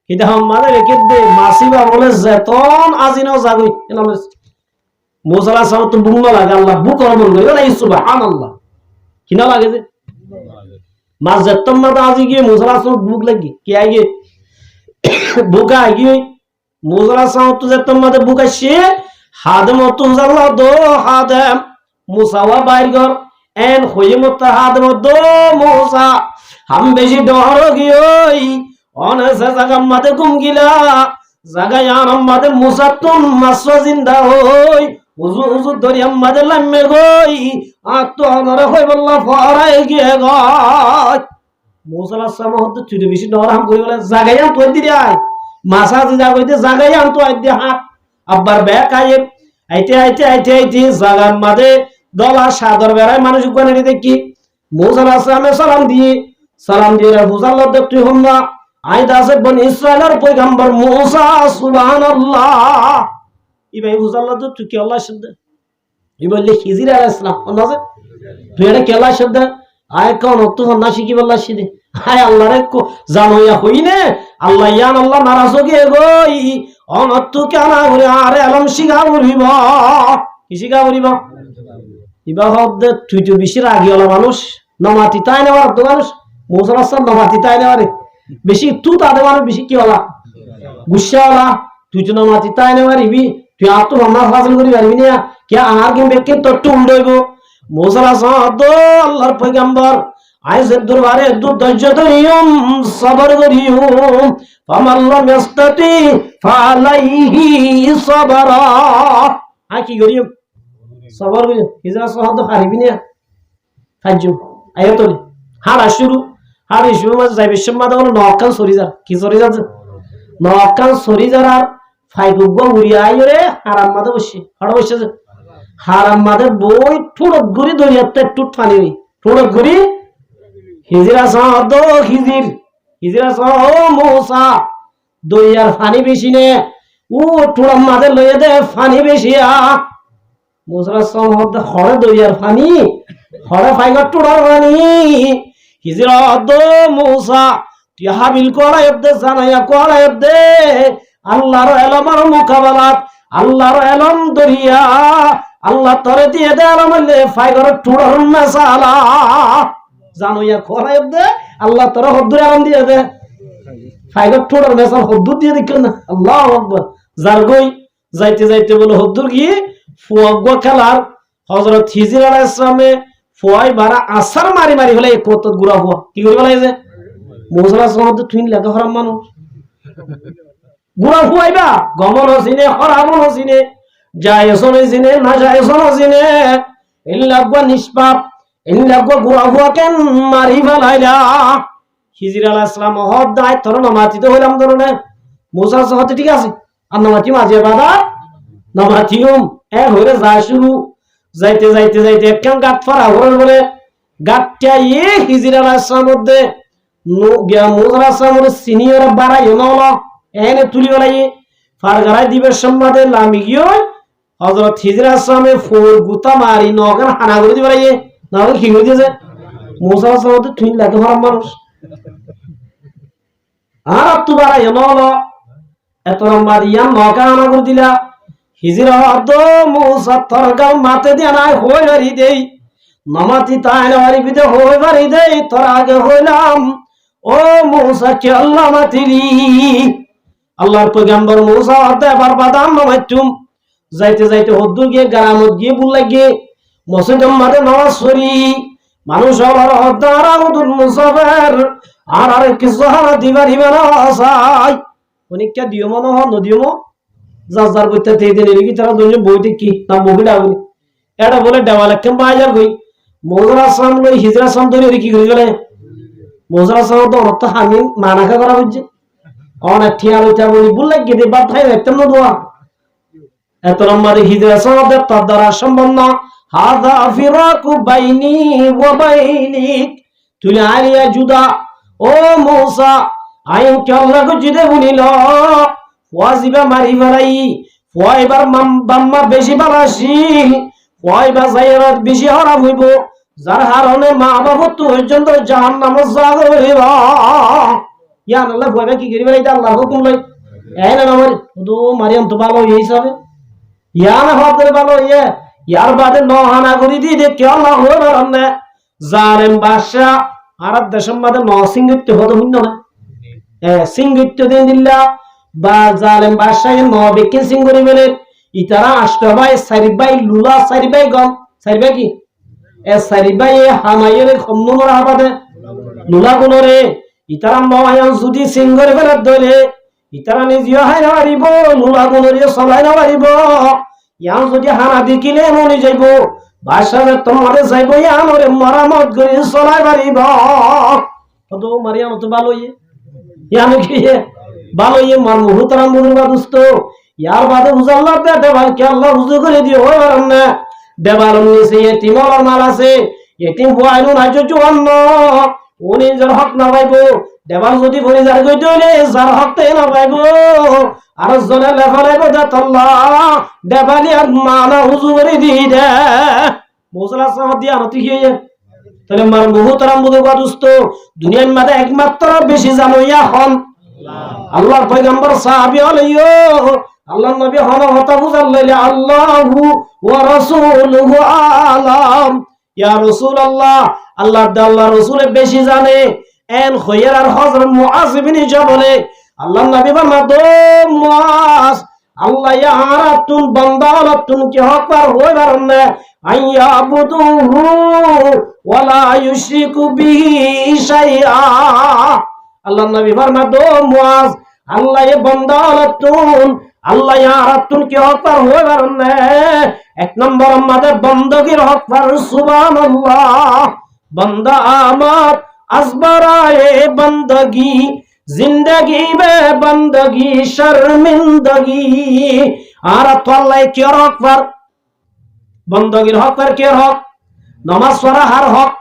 কিদা আমাদের রেখে দে মাসিবা বলে যেতন আজিনো যাগই এনামে মূসা আলাইহিস সালাম তো বুম লাগা আল্লাহ বুকর বল গই সুবহানাল্লাহ কিনা লাগে যে মাঝেতম মাদা আজি গিয়ে মুসলা সব বুক লাগি কি আগে বুকা আগে মুসলা সব তো যেতম মাদে বুকা সে হাদম তো জাল্লা দো হাদম মুসাওয়া বাইরগর এন খয়মত হাদম দো মুসা হাম বেশি ডর গিয়ই অনসে জায়গা মাদে গুম গিলা জায়গা ইয়াম মাদে মুসা তুম মাসওয়া জিন্দা হই উজু দরিয়াম মাদে লামে গই আতো আমারে হই বললা ফরাই গিয়ে গয় মূসা আলাইহিস সালাম হতে চুরি বেশি ডরাম কই বলে জাগাইয়া তো দি আই মাসা দি জাগাইতে জাগাইয়া তো আই দি হাত আব্বার ব্যাক আইতে জাগার মাদে দলা সাদর বেড়ায় মানুষ ওখানে দেখি মুসা আলাইহিস সালামে সালাম দিয়ে বুঝাল্লাহ তুই হম না আইদা আছে বনি ইসরায়েলের পয়গম্বর মুসা সুবহানাল্লাহ ইবাই বুঝাল্লাহ তুই কি আল্লাহ শব্দ ই বললে খিজির আলাইহিস সালাম অন্যজে তুই এটা কি আল্লাহ শব্দ আয় কোন তুই না শিখি বললা শিদে হায় আল্লাহ রে জানো ইয়া হইনে আল্লাহ ইয়ান আল্লাহ নারাজ হয়ে গই অনত্তু কেন করে আরে আলম শিখা বলিব কি শিখা বলিব ইবা হদ তুই তো বেশি রাগিওয়ালা মানুষ নমাতি তাই নেওয়ার তো মানুষ মুসা আলাইহিস সালাম নমাতি তাই নেওয়ারে বেশি তুই তাদের মানুষ বেশি কি হলা গুসাওয়ালা তুই তো নমাতি তাই নেওয়ার ইবি তুই আর তো নামাজ হাসিল করি পারবি না কে আর কি বেকে তোর টুল দইব মুসা আলাইহিস সালাম তো আল্লাহর পয়গম্বর আইজের দরবারে ধৈর্য ধরিয়ম সবর করিয়ম ফামাল্লাম ইস্তাতি ফালাইহি সাবরা আই কি করিয়ম সবর করিয়ম হিজরা সহদ পারিবি না হাজু আয়াতলি হাড়া শুরু মাঝে যাইবে সম্মাদ হলো নকান সরিজার কি সরিজার নকান সরিজার আর ফাইগুগ উড়িয়া আইরে হারাম মাদে বসে হাড়া বসে হারাম মাদে বই ঠুড়ক গুড়ি দরিয়াতে টুট পানি ঠুড়ক গুড়ি হিজরা সহদ হিজরা সহ মুসা দরিয়ার পানি বেশি নে ও ঠুড়ক মাদে লইয়ে দে পানি বেশি মুসা সহদ হরে দরিয়ার পানি হরে ফাইগর টুড়ার পানি হিজরা দো মুসা তুই হাবিল করায় দে জানাইয়া করায় দে আল্লাহর এলমের মুকাবালাত আল্লাহর এলম দরিয়া আল্লাহ তরে দিয়ে দে আলমলে ফাইগর টুড়ার মেসালা জানাইয়া করায় দে আল্লাহ তরে হদ্দুর এলম দিয়ে দে ফাইগর টুড়ার মেসাল হদ্দুর দিয়ে দিক না আল্লাহু আকবার যার গই যাইতে যাইতে বলে হদ্দুর গিয়ে ফুয়াগ খেলার হযরত হিজর আলাইহিস সালামে ফুয়াই বারা আসার মারি মারি হলে কত গুড়া হওয়া কি করে বলাই যে মুসা আলাইহিস সালাম তো তুই লাগা হারাম মানুষ গুড়া ফুয়াইবা গমন হসিনে হরামন হসিনে জায়েজন হসিনে না জায়েজন হসিনে ইল্লাগা নিষ্পাপ ইল্লাগা গুড়া ফুয়া কেন মারি ফেলাইলা হিজর আলাইহিস সালাম হদ দাই তোর নামাতিতে হইলাম ধরনে মুসা সাথে ঠিক আছে আর নামাতি মাঝে বাবা নামাতিউম এ হইরে যায় শুরু যাইতে যাইতে যাইতে একখান গাত ফারা হওয়ার পরে গাতটা হিজর আলাইহিস সালাম মধ্যে গিয়া মুসা আলাইহিস সালামের সিনিয়র বাড়াই হলো এনে তুলি বলাই ফার গারাই দিবের সম্মাদে লামি গিয়ে হযরত হিজর আলাইহিস সালামে ফোর গুতা মারি নগান হানা করে দি বলাই না হলে কি হয়ে দিয়েছে মুসা আলাইহিস সালাম তো তুই লাগে হারাম মানুষ আর তু বাড়াই হলো এত নম্বর ইয়ান নগা হানা করে দিলা হিজরা দো মুসা তরগাল মাতে দিয়া নাই হই বাড়ি দেই নামাতি তাইলে বাড়ি বিদে হই বাড়ি দেই তোর আগে হইলাম ও মুসা কে আল্লাহ মাতিলি আল্লাহর পয়গম্বর মুসা আদে বার বাদাম নামাইতুম যাইতে যাইতে হদ্দুর গিয়ে গ্রামত গিয়ে বুল্লা গিয়ে মসজিদের মাঝে নামাজ পড়ি মানুষ আবার হদ্দার আবুদুল মুসাফের আর কিছু হারা দিবার হিবানা আসাই অনেকটা দিও মনে হয় নদিও যার বইতে দিন এলিকি তারা দুজন বইতে কি না মহিলা বলি এটা বলে দেওয়ালে কেম বাজার গই মুসা সালাম লই হিজরা সালাম ধরে কি করে গেলে মুসা সালাম তো অর্থ আমি মানাকা করা হচ্ছে অনেক ঠিয়া লইতা বলি বললে কি দে বাদ খাই রাখতাম না দোয়া এত লম্বা হিজরা সালাম তার দ্বারা সম্ভব না হাযা ফিরাকু বাইনি ওয়া বাইনিক তুই আলিয়া জুদা ও মুসা আইন কে আল্লাহ কো জিদে বলিল ওয়াজিবা মারি ফেলাই ফয়বার বাম্মা বেশি বালাসি ফয়বা যায়রাত বেশি হারাম হইব যার হারনে মা বাবা তো পর্যন্ত জাহান্নামে যাবে হইবা ইয়া আল্লাহ ফয়বা কি করিবে এটা আল্লাহর হুকুম লই এই না আমার তো মারিয়াম তো ভালো এই হিসাবে ইয়া না হাতের ভালো ইয়ার বাদে নহানা করি দি দে কে আল্লাহ হইবা রান্না জালেম বাদশা আর দেশের মাঝে নসিংহিত হতো হইন না সিংহিত দেন দিল্লা বা জালেম বাদশাহ নবেকে সিং করে মেলে ইতারা আষ্টবাই সারিবাই লুলা সারিবাই গম সারিবাই কি এ সারিবাই হামায়ের খমনুর হাবাদে লুলা গুনরে ইতারা ময়ান যদি সিং করে ফেলে দলে ইতারা নিজে হাই না পারিব লুলা গুনরে সলাই না পারিব ইয়ান যদি হানা দেখিলে মনে যাইব বাদশাহে তোমারে যাইব ইয়ানরে মারামত করে সলাই পারিব তো মারিয়াম তো ভালো ইয়ান কি ভালো মার মুহতারাম বুজুর্গ দোস্ত ইয়ার বাদে হুজাল্লাহ দে ভাই কে আল্লাহ হুজুর করে দিও না দেবালন নিচে এতিমর মাল আছে এতিম বুয়াইনু নাই জুয়ান্ন উনি যার হক না পাইব দেবাল যদি ভরি যার গই দইলে যার হক তে না পাইব আর জনে লেফালাইব দাতাল্লাহ দেবালি আর মানা হুজুরি দি দে মুসলা সাহ দিয়া নতি হিয়ে তাহলে মার মুহতারাম বুদুগা দোস্ত দুনিয়ার মধ্যে একমাত্র বেশি জানো ইয়া হন আল্লাহর পয়গম্বর সাহাবী হলিও আল্লাহর নবী হন হতা বুঝাল্লাইলে আল্লাহু ওয়া রাসূলুহু আলাম ইয়া রাসূলুল্লাহ আল্লাহ রাসূল বেশি জানে এন খয়র আর হযরত মুআজ ইবনে জাবলে আল্লাহর নবী ফরমাতো মুআজ আল্লাহ ইয়ারাতুন বান্দালাতুন কি হক পার হইবার না আইয়াবুদুহু ওয়ালা ইউশরিকু বিহি শাইআ আল্লাহর নবী ফরমাতো মুআজ আল্লাহ এ বান্দালাতুন আল্লাহ ইয়ারাতুন কি হক পার হইবার না এক নম্বর আমাদের বندگির হক পার সুবহানাল্লাহ বান্দা আমার আসবারায়ে বندگی जिंदगी में बंदगी शर्मिंदगी আর তো আল্লাহ কি হক পার বندگির হক পার কি হক নামাজ পড়া হার হক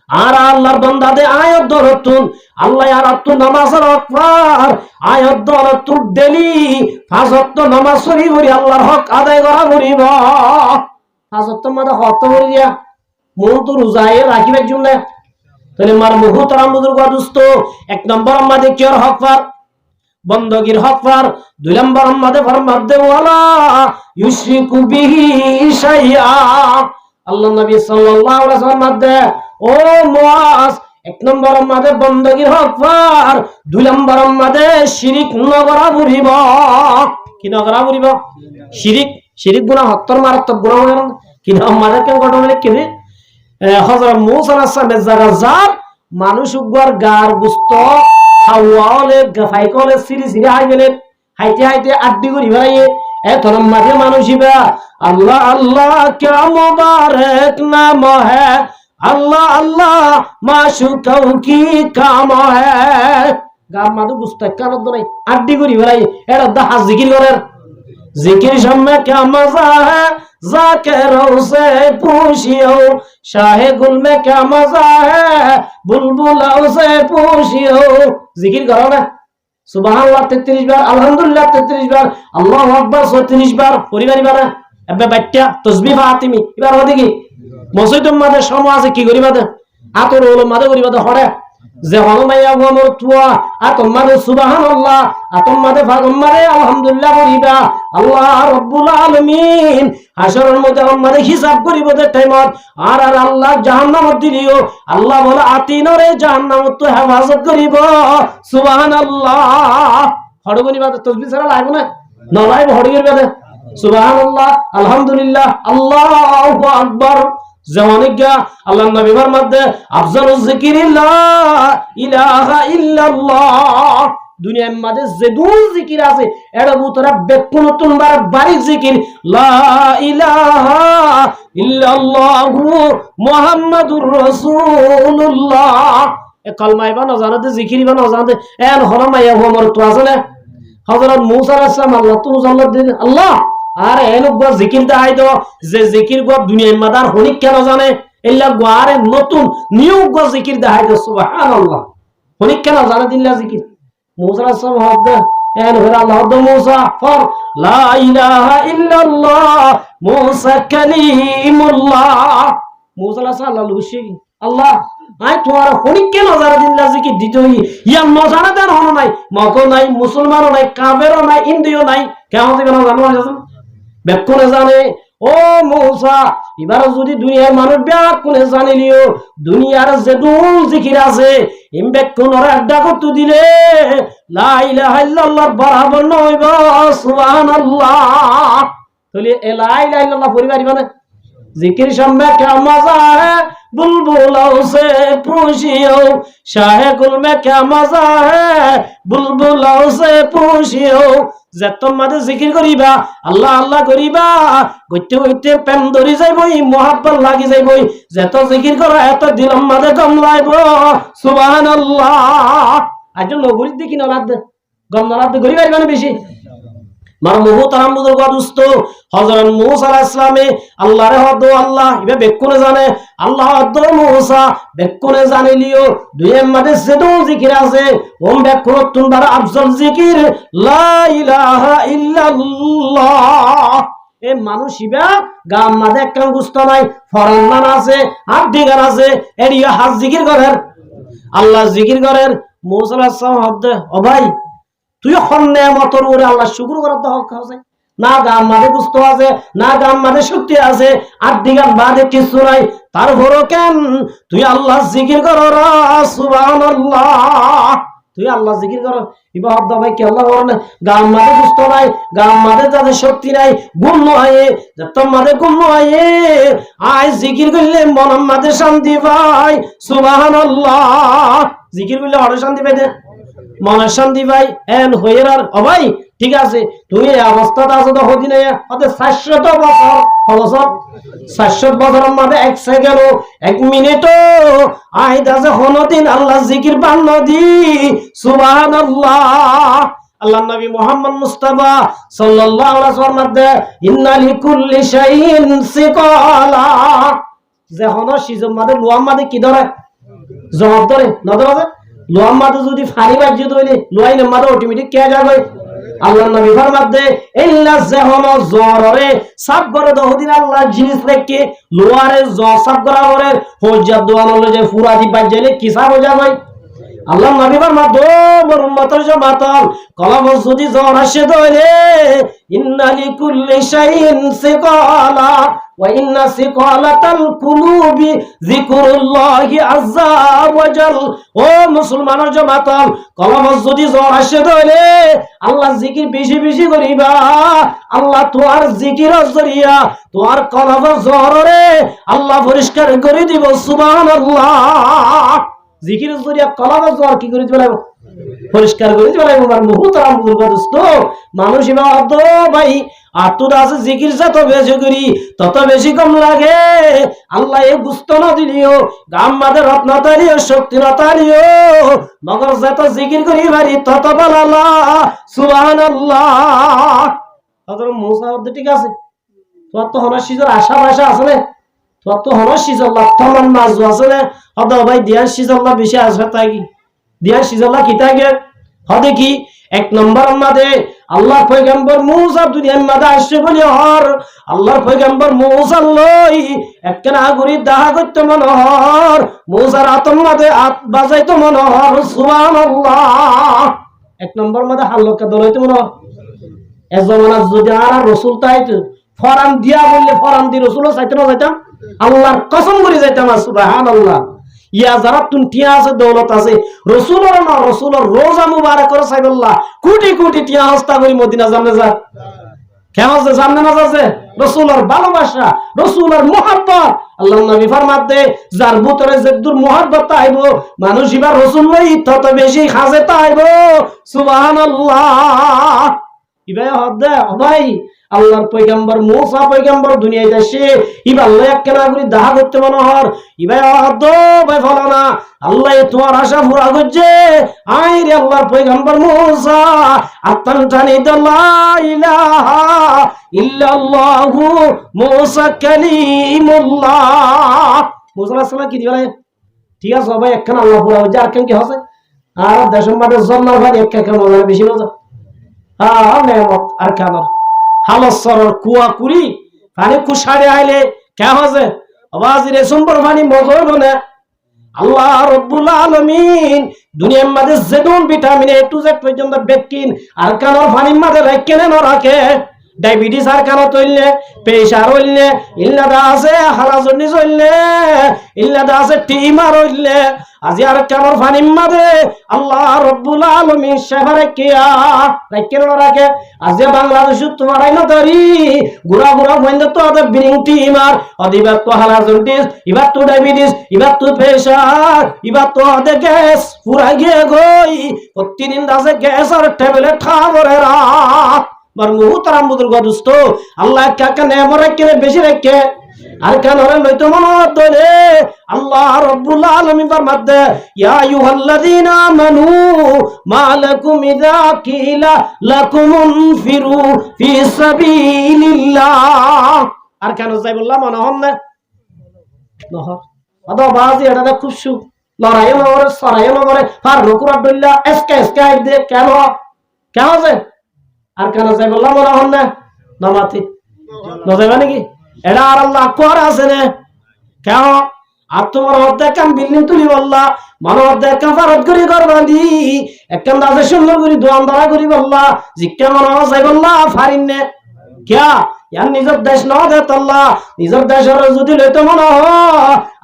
আর আল্লাহর বান্দাদের আয়াত দরতুন আল্লাহ আর তো নামাজের হক পার আয়াত দরতুন ডেলি পাঁচ ওয়াক্ত নামাজ পড়ি পড়ি আল্লাহর হক আদায় করা করিব পাঁচ ওয়াক্ত মধ্যে হক তো করিয়া মন তো রোজায়ে রাখিবার জন্য তাহলে মার মুহতারাম বুজুর্গ দোস্ত এক নম্বর আমাদের কি হক পার বندگির হক পার দুই নম্বর আমাদের ফরমাত দে ওয়ালা ইউশরিকু বিহি শাইআ আল্লাহ নবী সাল্লাল্লাহু আলাইহি ওয়াসাল্লাম দে ও মুআজ এক নম্বর আমাদের বندگির হক পার দুই নম্বর আমাদের শিরিক নগরা বুড়িব কি নগরা বুড়িব শিরিক গুনাহ হত্তর মারাত্মক গুনাহ হলো কি না আমাদের কেন ঘটনা কি হযরত মূসা আলাইহিস সালামের জায়গা যার মানুষ উগর গার গোশত খাওয়ালে গাফাইকলে সিরি সিরি আইগেলে হাইতে হাইতে আড্ডি করি ভাইয়ে এতন মাঝে মানুষিবা আল্লাহ আল্লাহ क्या मुबारक नाम है अल्लाह अल्लाह माशूक़ों की काम है গাম মাদু গুস্তাক কানদ নাই আড্ডি করি ভাই এটা দা জিকির করেন जिक्र में क्या मजा है जाकिरों से पूछियो शाहे गुल में क्या मजा है बुलबुलों से पूछियो जिक्र करो ना सुबहानाल्लाह 33 बार अल्हम्दुलिल्लाह 33 बार अल्लाहु আকবার 36 बार পরিবারি বারে এবে বাচ্চা তাসবিহ ফাতিমি এবার ওদি কি মসজিদের মধ্যে সময় আছে কি করিবা দে আতর হলো মাদে করিবা দে হড়ে যে হলমাইয়া গমর তুয়া আতমাদে সুবহানাল্লাহ আতমাদে ফাগমারে আলহামদুলিল্লাহ করিবা আল্লাহ রাব্বুল আলামিন হাশরের মধ্যে আমাদের হিসাব করিব যে টাইমত আর আল্লাহ জাহান্নামত দিলিও আল্লাহ বলে আতিনরে জাহান্নামত তো হেফাজত করিব সুবহানাল্লাহ হড় করিবা তাসবিহ ছাড়া লাগবে না নলাইব হড় করিবা দে সুবহানাল্লাহ আলহামদুলিল্লাহ আল্লাহু আকবার জামানিকা আল্লাহর নবীর মধ্যে আফজালুজ যিকিরিল্লাহ ইলাহা ইল্লাল্লাহ দুনিয়ার মধ্যে যে দুল জিকির আছে এর ভিতরে বেকুনতুন বার বাড়ি জিকির লা ইলাহা ইল্লাল্লাহু মুহাম্মাদুর রাসূলুল্লাহ এ কলমা ইবা না জানাতে জিকির ইবা না জানাতে এন হরমাইয়া ওমর তো আসলে হযরত মূসা আলাইহিস সালাম আল্লাহ তো জান্নাত দিন আল্লাহ আর এনুক গো জিকির দাই দো যে জিকির গো দুনিয়ার মাদার হনিক কেন জানে ইল্লা গোয়ারে নতুন নিউ গো জিকির দাই দো সুবহানাল্লাহ হনিক কেন জানে দিল্লা জিকির মূসা আলাইহিস সালাম হদ এন হর আল্লাহ দো মূসা ফর লা ইলাহা ইল্লাল্লাহ মূসা কালিমুল্লাহ মূসা আলাইহিস সালাম লুশি আল্লাহ আই তোমার হনিক কেন জানে দিল্লা জিকির দিতই ইয়া নজানা দেন হন নাই মকো নাই মুসলমানও নাই কাফেরও নাই ইন্দিও নাই কেন দিবে না জানো বেকুনে জানে ও মূসা এবার যদি দুনিয়ার মানুষ বেকুনে জানিলিও দুনিয়ার যে দুল জিকির আছে এম বেকুনরা আড্ডা করতে দিলে লা ইলাহা ইল্লাল্লাহ বরাবর নইব সুবহানাল্লাহ তাহলে এ লা ইলাহা ইল্লাল্লাহ পরিবার মানে जिक्र में क्या मजा है बुलबुलों से पूछियो शाहे गुल में क्या मजा है बुलबुलों से पूछियो যত মাঝে জিকির করিবা আল্লাহ আল্লাহ করিবা গইতে গইতে প্রেম ধরি যাইবই মোহাব্বত লাগি যাইবই যত জিকির করা এত দিলম মাঝে গম লাইব সুবহানাল্লাহ আজ নগরীর দেখি না লাদ গম না লাদ করিবা মানে বেশি মার মুহতারাম বুজুর্গ দোস্ত হযরত মূসা আলাইহিস সালামে আল্লাহরে হদ আল্লাহ ইবে বেকুনে জানে আল্লাহ হদ মূসা বেকুনে জানিলিও দুইয়ের মধ্যে যেটো জিকির আছে ওম বেকুন তোমরা আফজল জিকির লা ইলাহা ইল্লাল্লাহ এ মানুষ ইবা গাম মাঝে একখান গুস্ত নাই ফরান আছে আর দিগার আছে এরিয়া হাজ জিকির করেন আল্লাহ জিকির করেন মূসা আলাইহিস সালাম হদ ও ভাই তুই হন্নে মতর ওরে আল্লাহ শুকর করার তো হক আছে না গাম মাঝে গুস্ত আছে না গাম মাঝে শক্তি আছে আর দিগার বাদে কিছু নাই তারপরও কেন তুই আল্লাহ জিকির কর সুবহানাল্লাহ তুই আল্লাহ জিকির কর ইবা হদ ভাই কি আল্লাহ করে না গাম মাঝে গুস্ত নাই গাম মাঝে যাদের শক্তি নাই গুণ নয় যত মাঝে গুণ নয় আয় জিকির করলে মনের মাঝে শান্তি পায় সুবহানাল্লাহ জিকির করলে আরো শান্তি পাইতে মনের শান্তি ভাই এন হইর আর ও ভাই ঠিক আছে তুমি এই অবস্থাটা আছো তো হদি না হতে 400 বছর বছর 400 বছরের মধ্যে এক সেকেন্ড এক মিনিটও আইদ আছে হনদিন আল্লাহ জিকির বান্ন দি সুবহানাল্লাহ আল্লাহ নবী মুহাম্মদ মুস্তাফা সাল্লাল্লাহু আলাইহি ওয়াসাল্লাম মধ্যে ইন্না লিকুল্লি শাইইন সিকালা যে হন সিজম মধ্যে লোয়াম মধ্যে কি ধরে জবাব ধরে না ধরে লোয়াম মাদে যদি ফানি বাজ্য হইলে লোয়াইনে মাদে অটোমেটিক কে যাবে আল্লাহর নবী ফরমাতে ইল্লা জাহানা জররে সাব করে দহদিন আল্লাহ জিনিস রেখে লোয়ারে জ সাব করা করে হজ্জাত দোয়ান হলো যে ফুরাদি বাজ্যলে কি সাব হয়ে যাবে আল্লাহর নবী ফরমাতো মোর উম্মতের জামাতল কলম যদি জ্বর আসে ধরে ইন্না লিকুল্লি শাইইন সিকালা ওয়া ইন্না সিকালাতাল কুলুবি যিকরুল্লাহি আযজা ওয়া জাল ও মুসলমানের জামাতল কলম যদি জ্বর আসে ধরে আল্লাহ জিকির বেশি বেশি করিবা আল্লাহ তোমার জিকিরের জরিয়া তোমার কলমের জ্বরে আল্লাহ পরিষ্কার করে দিব সুবহানাল্লাহ জিকিরের জরিয়া কলমের জ্বর কি করে দিবে পরিষ্কার করে দিবে আমার মুহতারাম দোস্ত মানুষ ইবা অত ভাই আর তোর আছে জিকির যত বেশি করি তত বেশি কম লাগে আল্লাহ এ গুস্ত না দিলিও গাম মাদে রত্ন তারিও শক্তি না তারিও মগর যত জিকির করি ভারি তত বলালা সুবহানাল্লাহ হযরত মূসা ঠিক আছে তোর তো হনার সিজর আশা ভাষা আছে না তোর তো হনার সিজর লাত্তামান নাজু আছে না হদ ভাই দিয়ার সিজল্লাহ বেশি আসবে তাই কি দিয়ার সিজল্লাহ কি থাকে হদে কি এক নম্বর মাদে আল্লাহর পয়গম্বর মূসা দুনিয়ার মাদে আসছে বলি হর আল্লাহর পয়গম্বর মূসা লই একখানা আগুরি দাহা করতে মনোহর মূসার আতম মাদে আত বাজাইতো মনোহর সুবহানাল্লাহ এক নম্বর মাদে হাল্লকা দলাইতো মনোহর এজমানা যদি আর রাসূল তাইতো ফরাম দিয়া বললে ফরাম দি রাসূলও চাইতে না যাইতাম আল্লাহর কসম করে যাইতাম সুবহানাল্লাহ ইয়া যারা টিয়া আছে দৌলত আছে রাসূলের না রাসূলের রোজা মুবারক করে সাইদুল্লাহ কোটি কোটি টিয়া হস্তা করি মদিনা জানে যা কেমন যে জানে না আছে রাসূলের ভালোবাসা রাসূলের মুহাব্বত আল্লাহর নবী ফরমাতে যার ভিতরে যে দূর মুহাব্বত আইবো মানুষ ইবার রাসূল লই তত বেশি খাজে তাইবো সুবহানাল্লাহ ইবাই হদে ভাই আল্লাহর পয়গম্বর মূসা পয়গম্বর দুনিয়ায় আসে ইবা আল্লাহ একখানা করে দাহা করতে মনোহর ইবা হদ ভাই ফলো না আল্লাহ তোমার আশা পুরা করছে আই রে আল্লাহর পয়গম্বর মূসা আত্মান টানি দ লা ইলাহা ইল্লাল্লাহু মূসা কালিমুল্লাহ মূসা আলাইহিস সালাম কি দিবেন ঠিক আছে ভাই একখানা আল্লাহ পুরা হচ্ছে আর কেন কি আছে আর দেশের মাঠে জন্নার ভাই একখানা মজা বেশি মজা নেমত আর কানার হালসর কুয়া কুড়ি পানি কুসাড়ে আইলে কে হচ্ছে আওয়াজের সম্পর পানি মজর বনে আল্লাহ রব্বুল আলামিন দুনিয়ার মধ্যে যেমন ভিটামিন এ টু জেড পর্যন্ত বেকিন আর কানার পানির মধ্যে রাখে না রাখে ডায়াবেটিস আর কানা তৈলে প্রেসার হইলে ইল্লাদা আছে হালাজনি চললে ইল্লাদা আছে টিমার হইলে আজি আর কানার পানির মধ্যে আল্লাহ রব্বুল আলামিন সেবারে কিয়া রাখে না রাখে আজি বাংলাদেশ তোমার আইনা ধরি গুড়া গুড়া বন্ধ তো আদে বিরিং টিমার অদিবার তো হালাজনিস ইবার তো ডায়াবেটিস ইবার তো প্রেসার ইবার তো আদে গ্যাস পুরা গিয়ে গই প্রতিদিন আছে গ্যাস আর ট্যাবলেট খাবরে রা বার মুহতারাম বুজুর্গ দোস্ত আল্লাহ কাকা নেমর রাখে বেশি রাখে আর কেন রে লইতো মনত ধরে আল্লাহ রাব্বুল আলামিন ফরমাতে ইয়া আইয়ুহাল্লাযীনা আমানু মা লাকুম ইযা কিলা লাকুম ইনফিরু ফি সাবিলিল্লাহ। আর কেন যাই বললাম মনে হন না নহর আদা বাজি এটা খুব সুখ লড়াইও না করে সরাইও না করে আর রকুরা ডইলা এসকে এসকে আই দে কেন কেন আছে আর কেন যাই বললাম মনে হন না নামাতি নজাইবা নাকি এটা আর আল্লাহ কর আছে না কেন আর তোমার অর্ধেক কাম বিল্ডিং তুলি বললা মানে অর্ধেক কাম ফারত করি করবা দি একদম দাসে সুন্দর করি দোয়ানদারা করি বললা জিজ্ঞা মনে যাই বললা ফারিন নে क्या यार निजर देश न दे तल्ला निजर देश और जुदी लेते मनो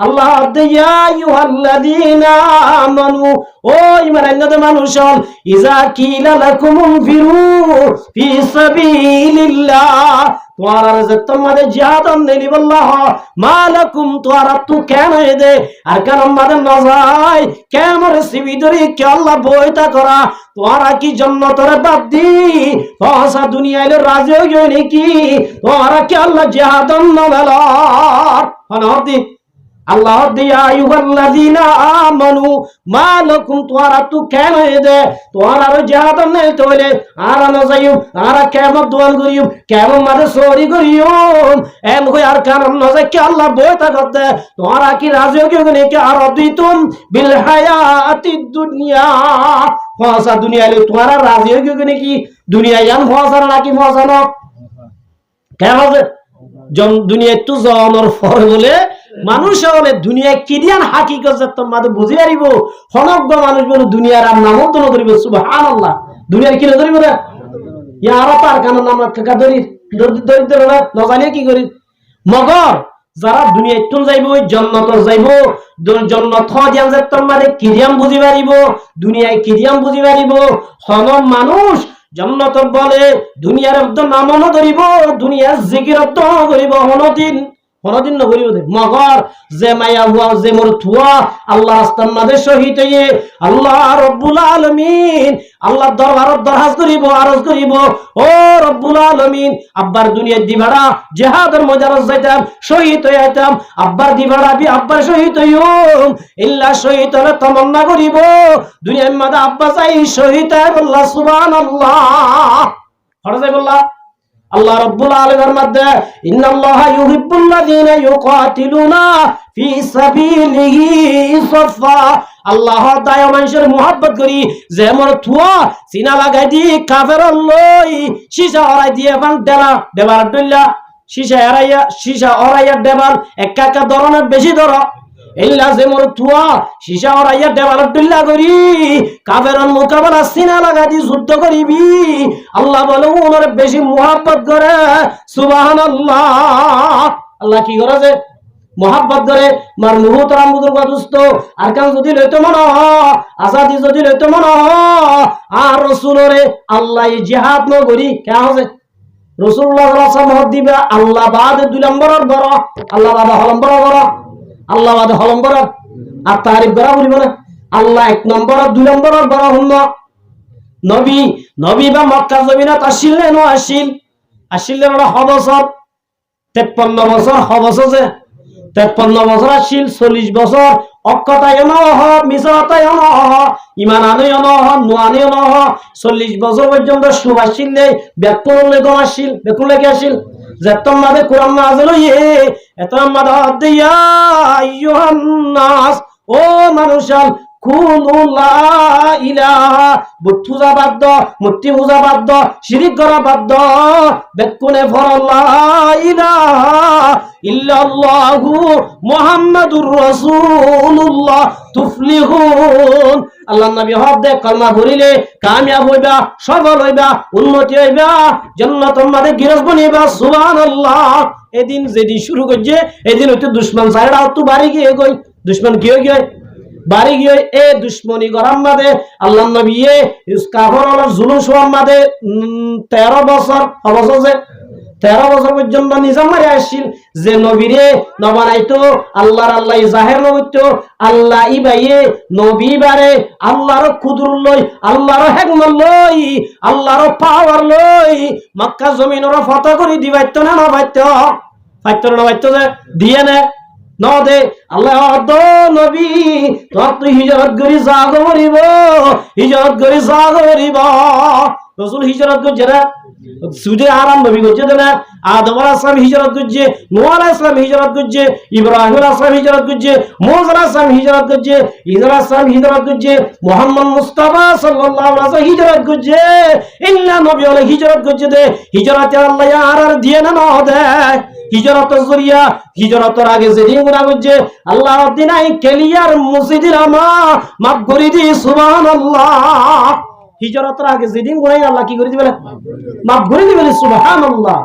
अल्लाह दे या अय्युहल्लज़ीना आमनू ओ ईमान आनते मानुषन इजा कीला लकुम फिरू फी साबिलिल्लाह तुम्हारा रज़क तुम्हारे जिहादन नेली बल्लाह मालकुम तुम्हारा तू केन दे আর কেন আমাদের নজাই কেমন সিবিদরি কে আল্লাহ বইতা করা তোমারা কি জান্নাতের বাদ দি পয়সা দুনিয়ায় রাজি হই নাকি তোমারা কি আল্লাহ জিহাদন নবেলার অনহদি আল্লাহ দিয়া আইয়ুহাল্লাযীনা আমানু মালাকুম তোমারা তু কেন দে তোমারা জিহাদন নাই তোলে আর না যাইও আর কেমন দোয়াল করিও কেমন মাঝে সরি করিও এম কই আর কারণ না যে কি আল্লাহ বইতা করতে তোমারা কি রাজি হই নাকি আর অদ্বিতুম বিল হায়াতিদ দুনিয়া পয়সা দুনিয়ায় তোমারা রাজি হই নাকি দুনিয়া জান পয়সা নাকি পয়সা না কেমন জন দুনিয়া তো জনর ফর বলে মানুষ হলে দুনিয়া কিদিয়ান হাকিকত যে তোমাদের বুঝি আরিব হনজ্ঞ মানুষ বলে দুনিয়ার আর নামন্তন করিব সুবহানাল্লাহ দুনিয়ার কি ধরিব না ইয়া আর পার কান নাম কাকা ধরি দরিদ্র না জানি কি করি মগর যারা দুনিয়ায় তুন যাইব জান্নাত যাইব জান্নাত হদিয়ান যে তোমাদের কিদিয়ান বুঝি পারিব দুনিয়ায় কিদিয়ান বুঝি পারিব হন মানুষ জান্নাত বলে দুনিয়ার নামও ধরিব দুনিয়ার জিকিরত করিব হনদিন নগরিব মগর যে মায়া হুয়া যে মোর থুয়া আল্লাহ রাস্তার মাঝে শহীদ হয়ে আল্লাহ রব্বুল আলামিন আল্লাহ দরবারত দরখাস্ত করিব আরজ করিব ও রব্বুল আলামিন আব্বার দুনিয়ার দিবাড়া জিহাদের মজারত যাইতাম শহীদ হয়ে আইতাম আব্বার দিবাড়া বি আব্বার শহীদ হইম ইল্লা শহীদ হলে তামান্না করিব দুনিয়ার মাঝে আব্বা চাই শহীদ হয় বললা সুবহানাল্লাহ হরে যাই বললা আল্লাহ রাব্বুল আলামিনের মধ্যে ইন্নাল্লাহা ইউহিব্বুল্লাযীনা ইউকাতিলুনা ফি সাবিলিহি সাফা আল্লাহ দায় মানুষের মুহাব্বত করি যে মোর থুয়া সিনা লাগাই দি কাফের লই শিশা অরাই দিয়ে বান দেলা দেবার ডইলা শিশা অরাইয়া দেবাল একা একা ধরনের বেশি ধর ইল্লা যে মোর থুয়া শিশা অরাইয়া দেবাল ডইলা করি কাফেরন মোকাবেলা সিনা লাগাই দি যুদ্ধ করিবি আল্লাহ বলে ওনার বেশি মুহাব্বত করে সুবহানাল্লাহ আল্লাহ কি করে যে মোহাব্বত করে মার মুহূর্ত রামুদুর বাদুস্ত আর কান যদি লইতো মনো আজাদি যদি লইতো মনো আর রাসূলরে আল্লাহ জিহাদ ন করি কে আছে রাসূলুল্লাহ সাল্লাল্লাহু আলাইহি ওয়াসাল্লাম দিবা আল্লাহ বাদে দুই নম্বরের বড় আল্লাহ বাদে হলম্বর বড় আল্লাহ বাদে হলম্বর আর তারিফ করা বলিব না আল্লাহ এক নম্বর দুই নম্বরের বড় হন্ন নবী বা মক্কা জমিনত আসিলেন ও আসিলেন ওরা হবসর 53 বছর হবস যে 53 বছর আসিল 40 বছর অক্ষতায় নহ মিছতায় নহ ইমান আনয় নহ নোয়ানে নহ 40 বছর পর্যন্ত সুবাসিলে বেকুলে গমাসিল বেকুলে কি আসিল যেতম মাদে কুরআন নাযিল হইয়ে এতম মাদা দিয়া আইয়ুহান নাস ও মানুষাল কুলু লা ইলাহা বুতুজা বাদ্দ মুত্তি পূজা বাদ্দ শিরিক করা বাদ্দ বেকুনে ফর লা ইলাহা ইল্লাল্লাহু মুহাম্মাদুর রাসূলুল্লাহ তুফলিহুন আল্লাহর নবী হদে কলমা পড়িলে কামিয়াব হইবা সফল হইবা উন্নতি হইবা জান্নাতের মাঝে গিরস বনিবা সুবহানাল্লাহ এদিন যেদিন শুরু করছে এদিন হইতে দুশমন সাইডা তো বাড়ি গিয়ে কই দুশমন কি হই গিয়ে বাড়ি গিয়ে এ দুশ্মনী গরম মাদে আল্লাহ নবী কাফর জুলুম সোয়াম মাদে 13 বছর অবশ্য 13 বছর পর্যন্ত নিজাম মারি আসছিল যে নবীরে নবানাইতো আল্লাহর আল্লাহ জাহের নবইতো আল্লাহ ইবাইয়ে নবী বারে আল্লাহর কুদরত লই আল্লাহর হিকমত লই আল্লাহর পাওয়ার লই মক্কা জমিনর ফতহ করি দিবাইতো না নবাইতো ফাইতর না বাইতো যে দিয়ে নে ন দে আল্লাহ নবী তোর তুই হিজরত করি যাগ মরিব হিজরত করি যাগ মরিব রাসূল হিজরত করছে না সুদে আরাম নবী করছে না আদম আলাইহিস সালাম হিজরত করছে নূহ আলাইহিস সালাম হিজরত করছে ইব্রাহিম আলাইহিস সালাম হিজরত করছে মুসা আলাইহিস সালাম হিজরত করছে ঈসা আলাইহিস সালাম হিজরত করছে মুহাম্মদ মুস্তাফা সাল্লাল্লাহু আলাইহি ওয়াসাল্লাম হিজরত করছে ইল্লা নবী হলো হিজরত করছে দে হিজরতে আল্লাহ আর দিয়ে না দে হিজরতের জরিয়া হিজরতের আগে যেদিন গুনাহ করছে আল্লাহ দিনাই ক্লিয়ার মসজিদের মাফ করে দি সুবহানাল্লাহ হিজরতের আগে যেদিন গুনাহ আল্লাহ কি করে দিবেন মাফ করে দিবেন সুবহানাল্লাহ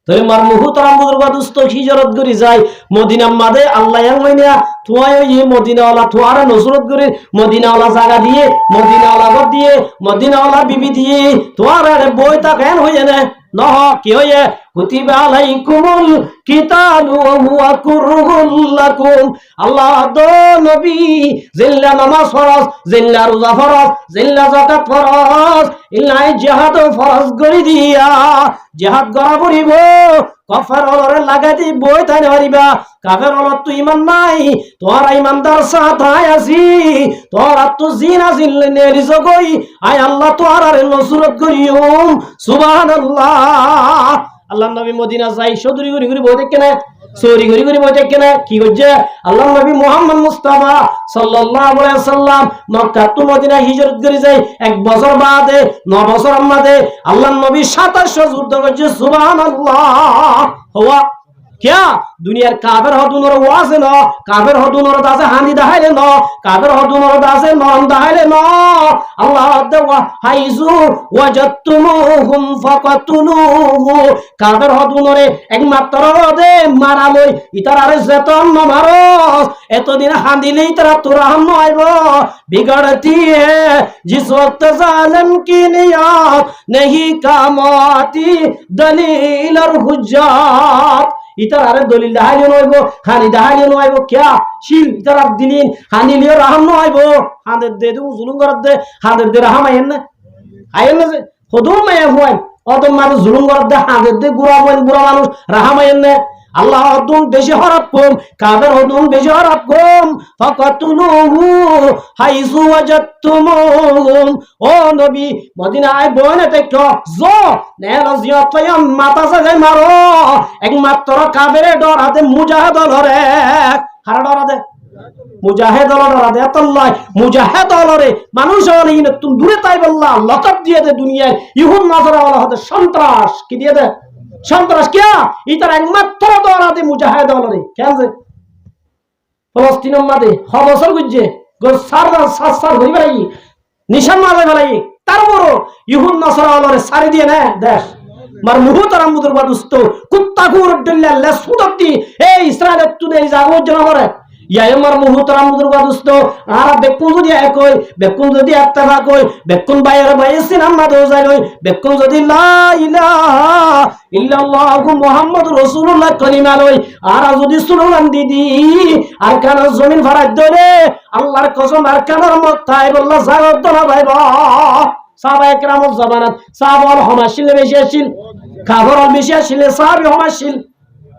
তবে মার মুহতারাম বুজুর্গ দোস্ত হিজরত করি যায় মদিনা মাদে আল্লাহ হইনা তুই এই মদিনাওয়ালা তুয়ারে নজরত করে মদিনাওয়ালা জায়গা দিয়ে মদিনাওয়ালা ঘর দিয়ে মদিনাওয়ালা বিবি দিয়ে তুয়ারে বই তা কেন হয়ে না নহ কি হয়ে কুতিবা আলাইকুমুল কিতালু ওয়া হুয়া কুরহুল লাকুম আল্লাহ দো নবী জিল্লা নামাজ ফরজ জিল্লা রোজা ফরজ জিল্লা যাকাত ফরজ ইল্লাই জিহাদ ফরজ করে দিয়া জিহাদ করা পড়িব কাফের অলরে লাগাতি বই তাই পারিবা কাফের অলর তুই ইমান নাই তোর ইমানদার সাথায় আছি তোর তো জিনা জিল্লে নেরিস কই আয় আল্লাহ তোর আর নসরত করিউম সুবহানাল্লাহ আল্লাহ নবী মদিনা যাই সদরি ঘুরি ঘুরি বই দেখে না সরি ঘুরি ঘুরি বই দেখে না কি করছে আল্লাহ নবী মুহাম্মদ মুস্তাফা সাল্লাল্লাহু আলাইহি ওয়াসাল্লাম মক্কা টু মদিনা হিজরত করে যায় 1 বছর বাদে 9 বছর বাদে আল্লাহ নবী 2700 যুদ্ধ করছে সুবহানাল্লাহ হওয়া क्या दुनियार काफेर हदुनर वासे न काफेर हदुनर दासे हानि दाहाइले न काफेर हदुनर दासे नरम दाहाइले न अल्लाह देवा हाइजु वजतुमुहुम फाकातुलुहु काफेर हदुनरे एकमात्र दे मारालई इतार आरे जेतन न मारस एतदिन हांदिले इतार तोरा हम आइबो बिगड़ती है जिस वक्त जालिम की नियत नहीं कामती दलील और हुज्जत इतर आरे दलिल दाहाइले नइबो हानि दाहाइले नइबो क्या शिल इतर अब दिनिन हानि लियो रहम नइबो हादे दे दु जुलुम कर दे हादे दे रहम आयन जे खुदुम माय हुआय অদম মানুষ জুলুম করে দে হাদে দে গুড়া বল বুড়া মানুষ রাহম আয়ন আল্লাহ অদম বেশি হরাপ কম কাদের অদম বেশি হরাপ কম ফাকাতুলুহু হাইসু ওয়াজাতুমুহুম ও নবী মদিনায় বনে দেখো জো নেন জিয়াত পায়াম মাথা সাজে মারো একমাত্র কাফেরে ডরাতে মুজাহিদ লরে হারা ডরাতে মুজাহিদ লরে আল্লাহ মুজাহিদ লরে মানুষ হলে তুমি দূরে তাই বললা লকব দিয়ে দে দুনিয়ায় ইহুন নজরা ওয়ালা হতে সন্ত্রাস কি দিয়ে দে সন্ত্রাস क्या इतर একমাত্র দরাতে মুজাহিদ লরে কেন যে ফলস্তিনের মাঝে হবসর গুজে গো সার হই বেলাই নিশান মাঝে বেলাই তারপর ইহুন নজরা লরে সারি দিয়ে না দেশ মার মুহতারাম বুজুর্গ দোস্ত কুত্তা গুর দল্লা লসুদতি এই ইসরায়েল তুদে জাগো জন করে ইয়ামার মুহতারাম বুজুর্গ দোস্ত আর বেকুন যদি একই বেকুন যদি ইত্তেফাক কই বেকুন বাইরে বাইসিন আম্মা দোজাই লই বেকুন যদি লা ইলাহা ইল্লাল্লাহু মুহাম্মাদুর রাসূলুল্লাহ কলিমা লই আর যদি স্লোগান দিদি আর কান জমিন ফারাজ ধরে আল্লাহর কসম আর কানের মতায় বল্লা জাগত না ভাইবা সাহাবা একরামুল জামানাত সাহাবাল হমাশিল বেশি আসিল খাবরল বেশি আসিল সাহাবী হমাশিল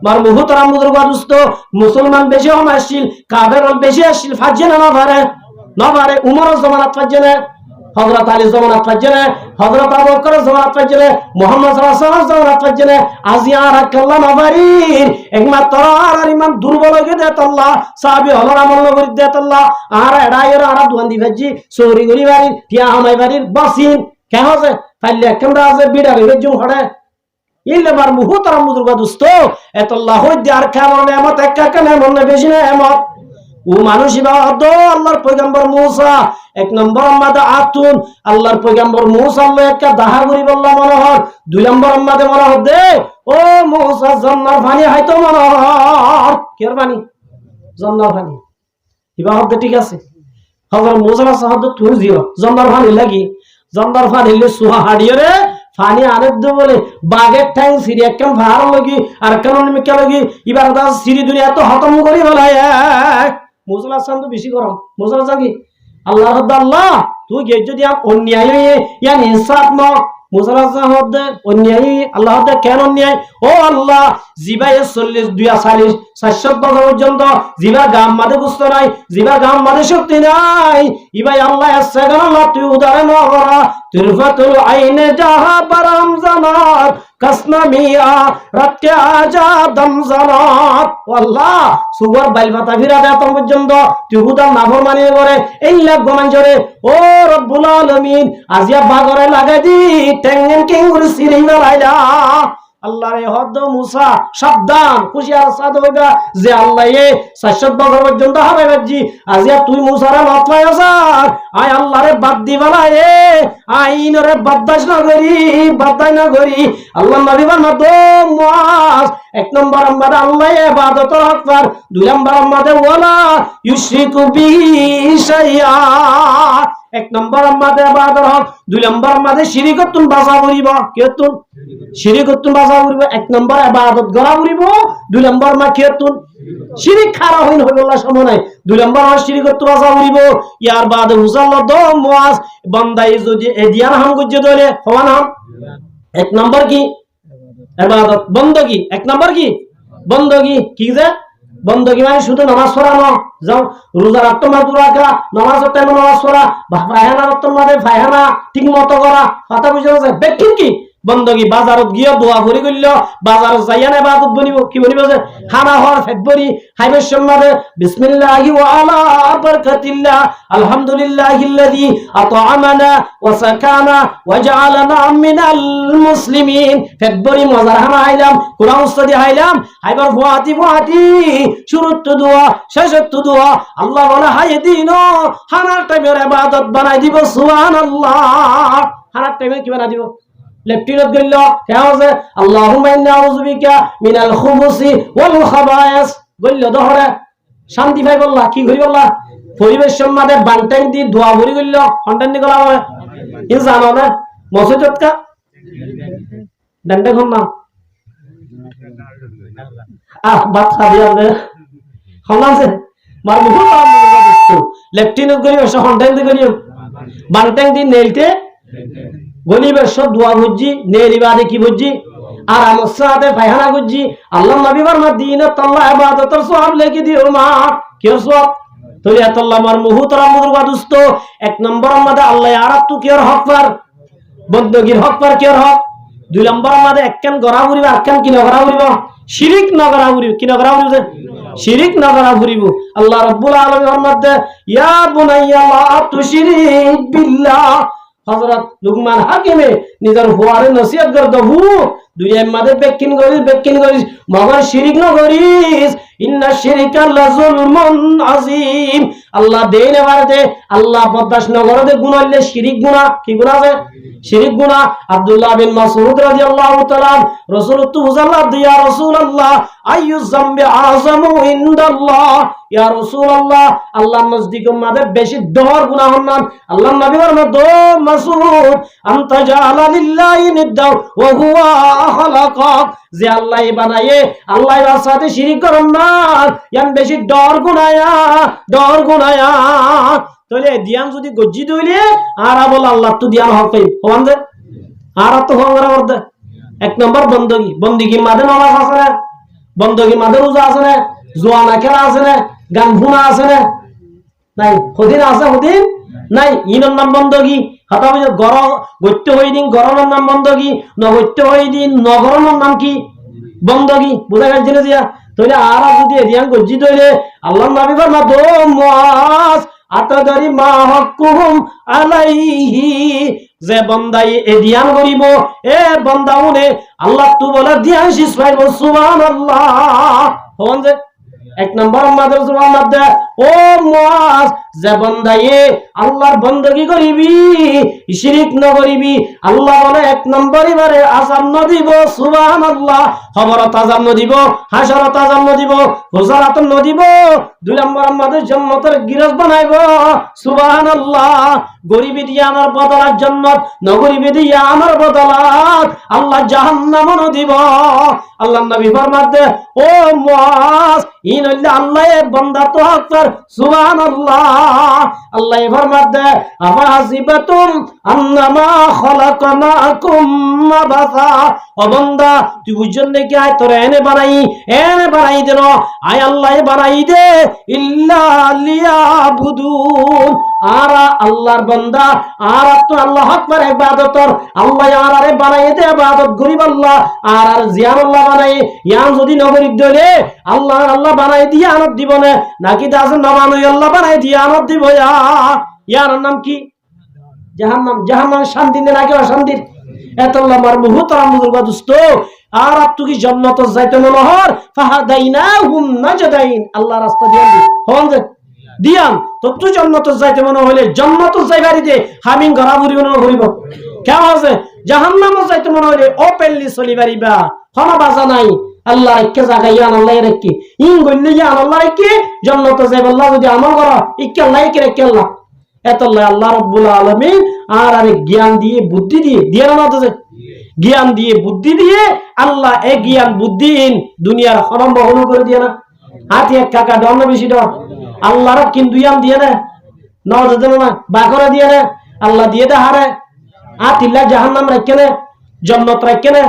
মার মুহতারাম বুজুর্গ দোস্ত মুসলমান বেশি হমাশিল কাফেরল বেশি আসিল ফাজনা না পারে উমর জামানাত ফাজনা হযরত আলী জামানাত ফাজনা হযরত আবু বকর জামানাত ফাজনা মুহাম্মদ সাল্লাল্লাহু আলাইহি ওয়াসাল্লাম জামানাত ফাজনা আজিয়া রাকাল্লাহ নবারির একমাত্র আর ইমান দুর্বল হয়ে দেত আল্লাহ সাহাবী হলর আমল করে দেত আল্লাহ আর এড়াইর আর দুয়ান দিবাজি সৌরি গরি বাড়ি টিয়া হামাই বাড়ির বাসিন কে হচ্ছে ফাইলে কেমরা আছে বিড়া বেজুম হড়ে ইলবার মুহতারাম বুজুর্গ দোস্ত এত আল্লাহ হইতে আর কেমন নেয়ামত একা কেন মনে বেশি নেয়ামত ও মানুষ ইবাদত আল্লাহর পয়গম্বর মূসা এক নম্বর আমাদের আতুন আল্লাহর পয়গম্বর মূসা আল্লাহ একটা দাহা করি বললা মনে হয় দুই নম্বর আমাদের মনে হয় দে ও মূসা জান্নার পানি হয়তো মনে হয় কের পানি জান্নার পানি ইবাদত ঠিক আছে হযরত মূসা সাহায্য তুই দিও জান্নার পানি লাগি জান্নার পানি হইলে সুহা হাড়িয়ে রে পানি আনে দে বলে বাগের ঠ্যাং সিরি একদম ভার লাগি আর কেন নিমিকা লাগি ইবাদত সিরি দুনিয়া তো খতম করি বলায় মুসলা সান তো বেশি গরম মুসলা সান কি আল্লাহ আল্লাহ তুই গে যদি অন্যায় ইয়ান ইনসাফ ন মুসা হদে অন্যায় আল্লাহ হদে কেন অন্যায় ও আল্লাহ জিবাই 400 বছর পর্যন্ত জিবা গাম মাদে গুস্ত নাই জিবা গাম মাদে শক্তি নাই ইবাই আল্লাহ আসসাগান আল্লাহ তুই উদাহরণ করা তুরফাতুল আইনে জাহা বারাম জামাত কাসনা মিয়া রাতকে আজা দম জামাত আল্লাহ সুগর বাইল পাতা ফিরা দেয় তখন পর্যন্ত তুই উদার নাফরমানি করে এই লাখ গমান জরে ও রব্বুল আলামিন আজিয়া বাগরে লাগাই দি টেঙ্গেন কেঙ্গুরি সিরি লাইলা আল্লাহ রে হদ মুসা সাবধান খুশি আর সাদ হইবা যে আল্লাহ এ 400 বছর পর্যন্ত হবে বাজি আজিয়া তুই মুসারে মাতলাই আসার আয় আল্লাহ রে বাদ দিবালা এ আইন রে বাদদাস না করি আল্লাহ নবী বানাত মুআজ এক নম্বর আমাদের আল্লাহ ইবাদতের হকদার দুই নম্বর আমাদের ওয়ালা ইউশরিকু বিহি শাইআ এক নম্বর আমাদের ইবাদতের হক দুই নম্বর আমাদের শিরকতুন বাসা করিব কেতুন শিরকতুন বাসা করিব এক নম্বর ইবাদত গরা করিব দুই নম্বর মা কেতুন শিরিক খারা হইন হইবল্লা সময় নাই দুই নম্বর শিরকতুন বাসা করিব ইয়ার বাদে মুসাল্লাহ দ মুআজ বান্দাই যদি এদিয়ান হাম গজ্জে দলে হওয়ান হাম এক নম্বর কি ইবাদত বندگی এক নম্বর কি বندگی কি যে বندگی মানে শুধু নামাজ পড়ানো যাও রোজা রাখতে মাত্র রাখা নামাজের টাইমে নামাজ পড়া ফায়হানা রাখতে মাঝে ফায়হানা ঠিকমতো করা কথা বুঝা যায় ব্যক্তি কি বندگی বাজারত গিয়ে দোয়া করি গইল বাজারত যাইয়া না ইবাদত বনিব কি বনিব যে খানা হওয়ার ফেব্রুয়ারি হাইবের সম্মানে বিসমিল্লাহি ওয়া আলা বারাকাতিল্লাহ আলহামদুলিল্লাহিল্লাযী আত'আমানা ওয়া সাকানা ওয়া জাআলানা মিনাল মুসলিমিন ফেব্রুয়ারি মজার খানা আইলাম কোরআন উস্তাদি আইলাম হাইবার ফুয়াতি শুরুত দোয়া শেষত দোয়া আল্লাহ বলে হাই দিনো খানার টাইমের ইবাদত বানাই দিব সুবহানাল্লাহ খানার টাইমে কি বানাই দিব লেফটিনত গইল কেওজে আল্লাহুম্মা ইন্না আউযু বিকা মিনাল খুবুসি ওয়াল খাবায়েস গইল দহরে শান্তি পাই বললা কি করি বললা পরিবেশ সম্মাদে বানটাইন দি দোয়া ভরি গইল হন্টান দি গলা হয় ই জানো না মসজিদত কা ডন্ডে কোন না বাত খাদিয়া দে খলাসে মার মুখ পাম লেফটিনত গইল সব হন্টান দি গইল বানটাইন দি নেলতে গলিবের সব দোয়া বুঝছি নেরিবাদে কি বুঝছি আর আমার সাথে ফায়হানা বুঝছি আল্লাহ নবী বর্মা দিন আল্লাহ ইবাদতের সওয়াব লিখে দিও মা কি সওয়াব তোলে আল্লাহ মার মুহতরা মুরবা দোস্ত এক নম্বর আমাদের আল্লাহ আরাত তু কি হক পার বন্দগির হক পার কি হক দুই নম্বর আমাদের একখান গরা ঘুরিব একখান কি নগরা ঘুরিব শিরিক নগরা ঘুরিব কি নগরা ঘুরিব শিরিক নগরা ঘুরিব আল্লাহ রাব্বুল আলামিন ফরমাতে ইয়া বুনাইয়া লা তুশরিক বিল্লাহ হযরত লুকমান হাকিমে নিজের হুয়ারে নসিহত কর দহু দুনিয়ার মাঝে বেকিন করিস মগর শিরিক ন করিস ইন্না শিরকা লাযুলমুন আযীম আল্লাহ দেনে বারদে আল্লাহ বদাস নগর দে গুনাহ হইলে শিরিক গুনাহ কি গুনাহ আছে শিরিক গুনাহ আব্দুল্লাহ বিন মাসউদ রাদিয়াল্লাহু তাআলা রাসূল তুজাল্লাহ ইয়া রাসূলুল্লাহ আইয়ু যামবি আযামু ইনদাল্লাহ ইয়া রাসূলুল্লাহ আল্লাহর নজদিকে মাঝে বেশি দর গুনাহ হন আল্লাহর নবী বলেন দো মাসউদ আনতা জাআলা লিল্লাহি নিদ্দা ওয়া হুয়া খালাকাক যে আল্লাহ বানায়ে আল্লাহর সাথে শিরিক করেন না ইয়ান বেশি ডর গুনায়া তাহলে দিয়ান যদি গজ্জি দইলে আর বল আল্লাহ তো দিয়ান হক পাই হওয়ান দে আর তো হওয়ার মধ্যে এক নম্বর বন্দগি মাঝে নামাজ আছে না বন্দগি মাঝে রোজা আছে না জোয়ানা খেলা আছে না গান ভুনা আছে না নাই হদিন আছে হদিন নাই ইনর নাম বন্দগি কথা বুঝে গত্য হই দিন গরমের নাম বন্দগি নগত্য হই দিন নগরমের নাম কি বন্দগি বুঝা গেছে না জিয়া তাহলে আর যদি এদিয়ান গজ্জি দইলে আল্লাহর নবী ফরমা দো মুআজ আতাদারি মা হকুহুম আলাইহি যে বান্দাই এদিয়ান করিব এ বান্দাউনে আল্লাহ তু বলে দিয়ান শিস পাইব সুবহানাল্লাহ হন যে এক নম্বর আমাদের সুবহানাল্লাহ দে ও মুআজ যে বান্দাই আল্লাহর বندگی করিবি শিরিক ন করিবি আল্লাহ বলে এক নম্বর এবারে আযাব ন দিব সুবহানাল্লাহ খবরত আযাব ন দিব হাসরত আযাব ন দিব হুজরাত ন দিব দুই নম্বর আমাদের জান্নাতের গিরাজ বানাইব সুবহানাল্লাহ গরিবি দিয়া আমার বদলাত জান্নাত ন গরিবি দিয়া আমার বদলাত আল্লাহ জাহান্নাম ন দিব আল্লাহর নবী ফরমাতে ও মুআজ ইন আল্লাহ বান্দা তো আকবার সুবহানাল্লাহ আল্লাহ এবার মারদে আফা হাসিবাতুম আন্নামা খলাকনাকুম মাবাসা। ও বান্দা তুই বুঝছেন নাকি আয় তোরে এনে বানাই দেন আয় আল্লাহ বানাই দে ইল্লা লিয়াবুদুন। আর আল্লাহর বান্দা আর তো আল্লাহ আকবার ইবাদতর আল্লাহ আরে বানাই দে ইবাদত গরিব আল্লাহ আর জিয়ান আল্লাহ বানাই ইয়ান যদি নগরী দলে আল্লাহ বানাই দিয়ে আনত দিব না নাকি দাস নবানুই আল্লাহ বানাই দিয়ে আনত দিব ইয়ার নাম কি জাহান্নাম শান্তি নে নাকি অশান্তির এতল্লাহ মার মুহতারাম বুজুর্গ দোস্ত আর আপনি কি জান্নাত যাইতে মনোহর ফাহাদাইনাহুম নাজদাইন আল্লাহ রাস্তা দিয়ান তো তুই জান্নাত যাইতে মনে হইলে জান্নাত যাইবারিতে হামিং গরাবুরি মনে করিব কেন আছে জাহান্নাম যাইতে মনে হইলে ওপেনলি চলিবারিবা কোনো বাজা নাই আল্লাহ কে জাগাইয়ান আল্লাহ রেখে ইন গইলে ইয়ান আল্লাহ রেখে জান্নাত যাইব আল্লাহ যদি আমল করা ইকে আল্লাহ কে রেখে আল্লাহ আল্লাহ রাব্বুল আলামিন আর আরে জ্ঞান দিয়ে বুদ্ধি দিয়ে না তো জ্ঞান দিয়ে বুদ্ধি দিয়ে আল্লাহ এ জ্ঞান বুদ্ধিহীন দুনিয়ার হরম বহন করে দিয়ে না হাতি এক কাকা ডর বেশি ডর আল্লাহর কিন্তু জ্ঞান দিয়ে না নজর না বাকরা দিয়ে না আল্লাহ দিয়ে দে হারে আতিল্লা জাহান্নাম রাখে না জান্নাত রাখে না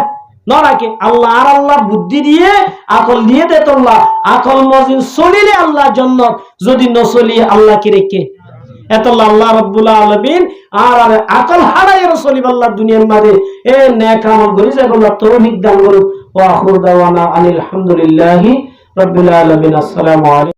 না রাখে আল্লাহ আর আল্লাহ বুদ্ধি দিয়ে আকল দিয়ে দে তোল্লাহ আকল মজিন চলিলে আল্লাহ জান্নাত যদি ন চলি আল্লাহ কি রেখে এতল্লাহ আল্লাহ রাব্বুল আলামিন আর আকল হারায় রাসূল আল্লাহ দুনিয়ার মাঝে এ নেক আমল করি যায় আল্লাহ তৌফিক দান করুন ওয়া আখিরু দাওয়ানা আলহামদুলিল্লাহি রাব্বিল আলামিন। আসসালামু আলাইকুম।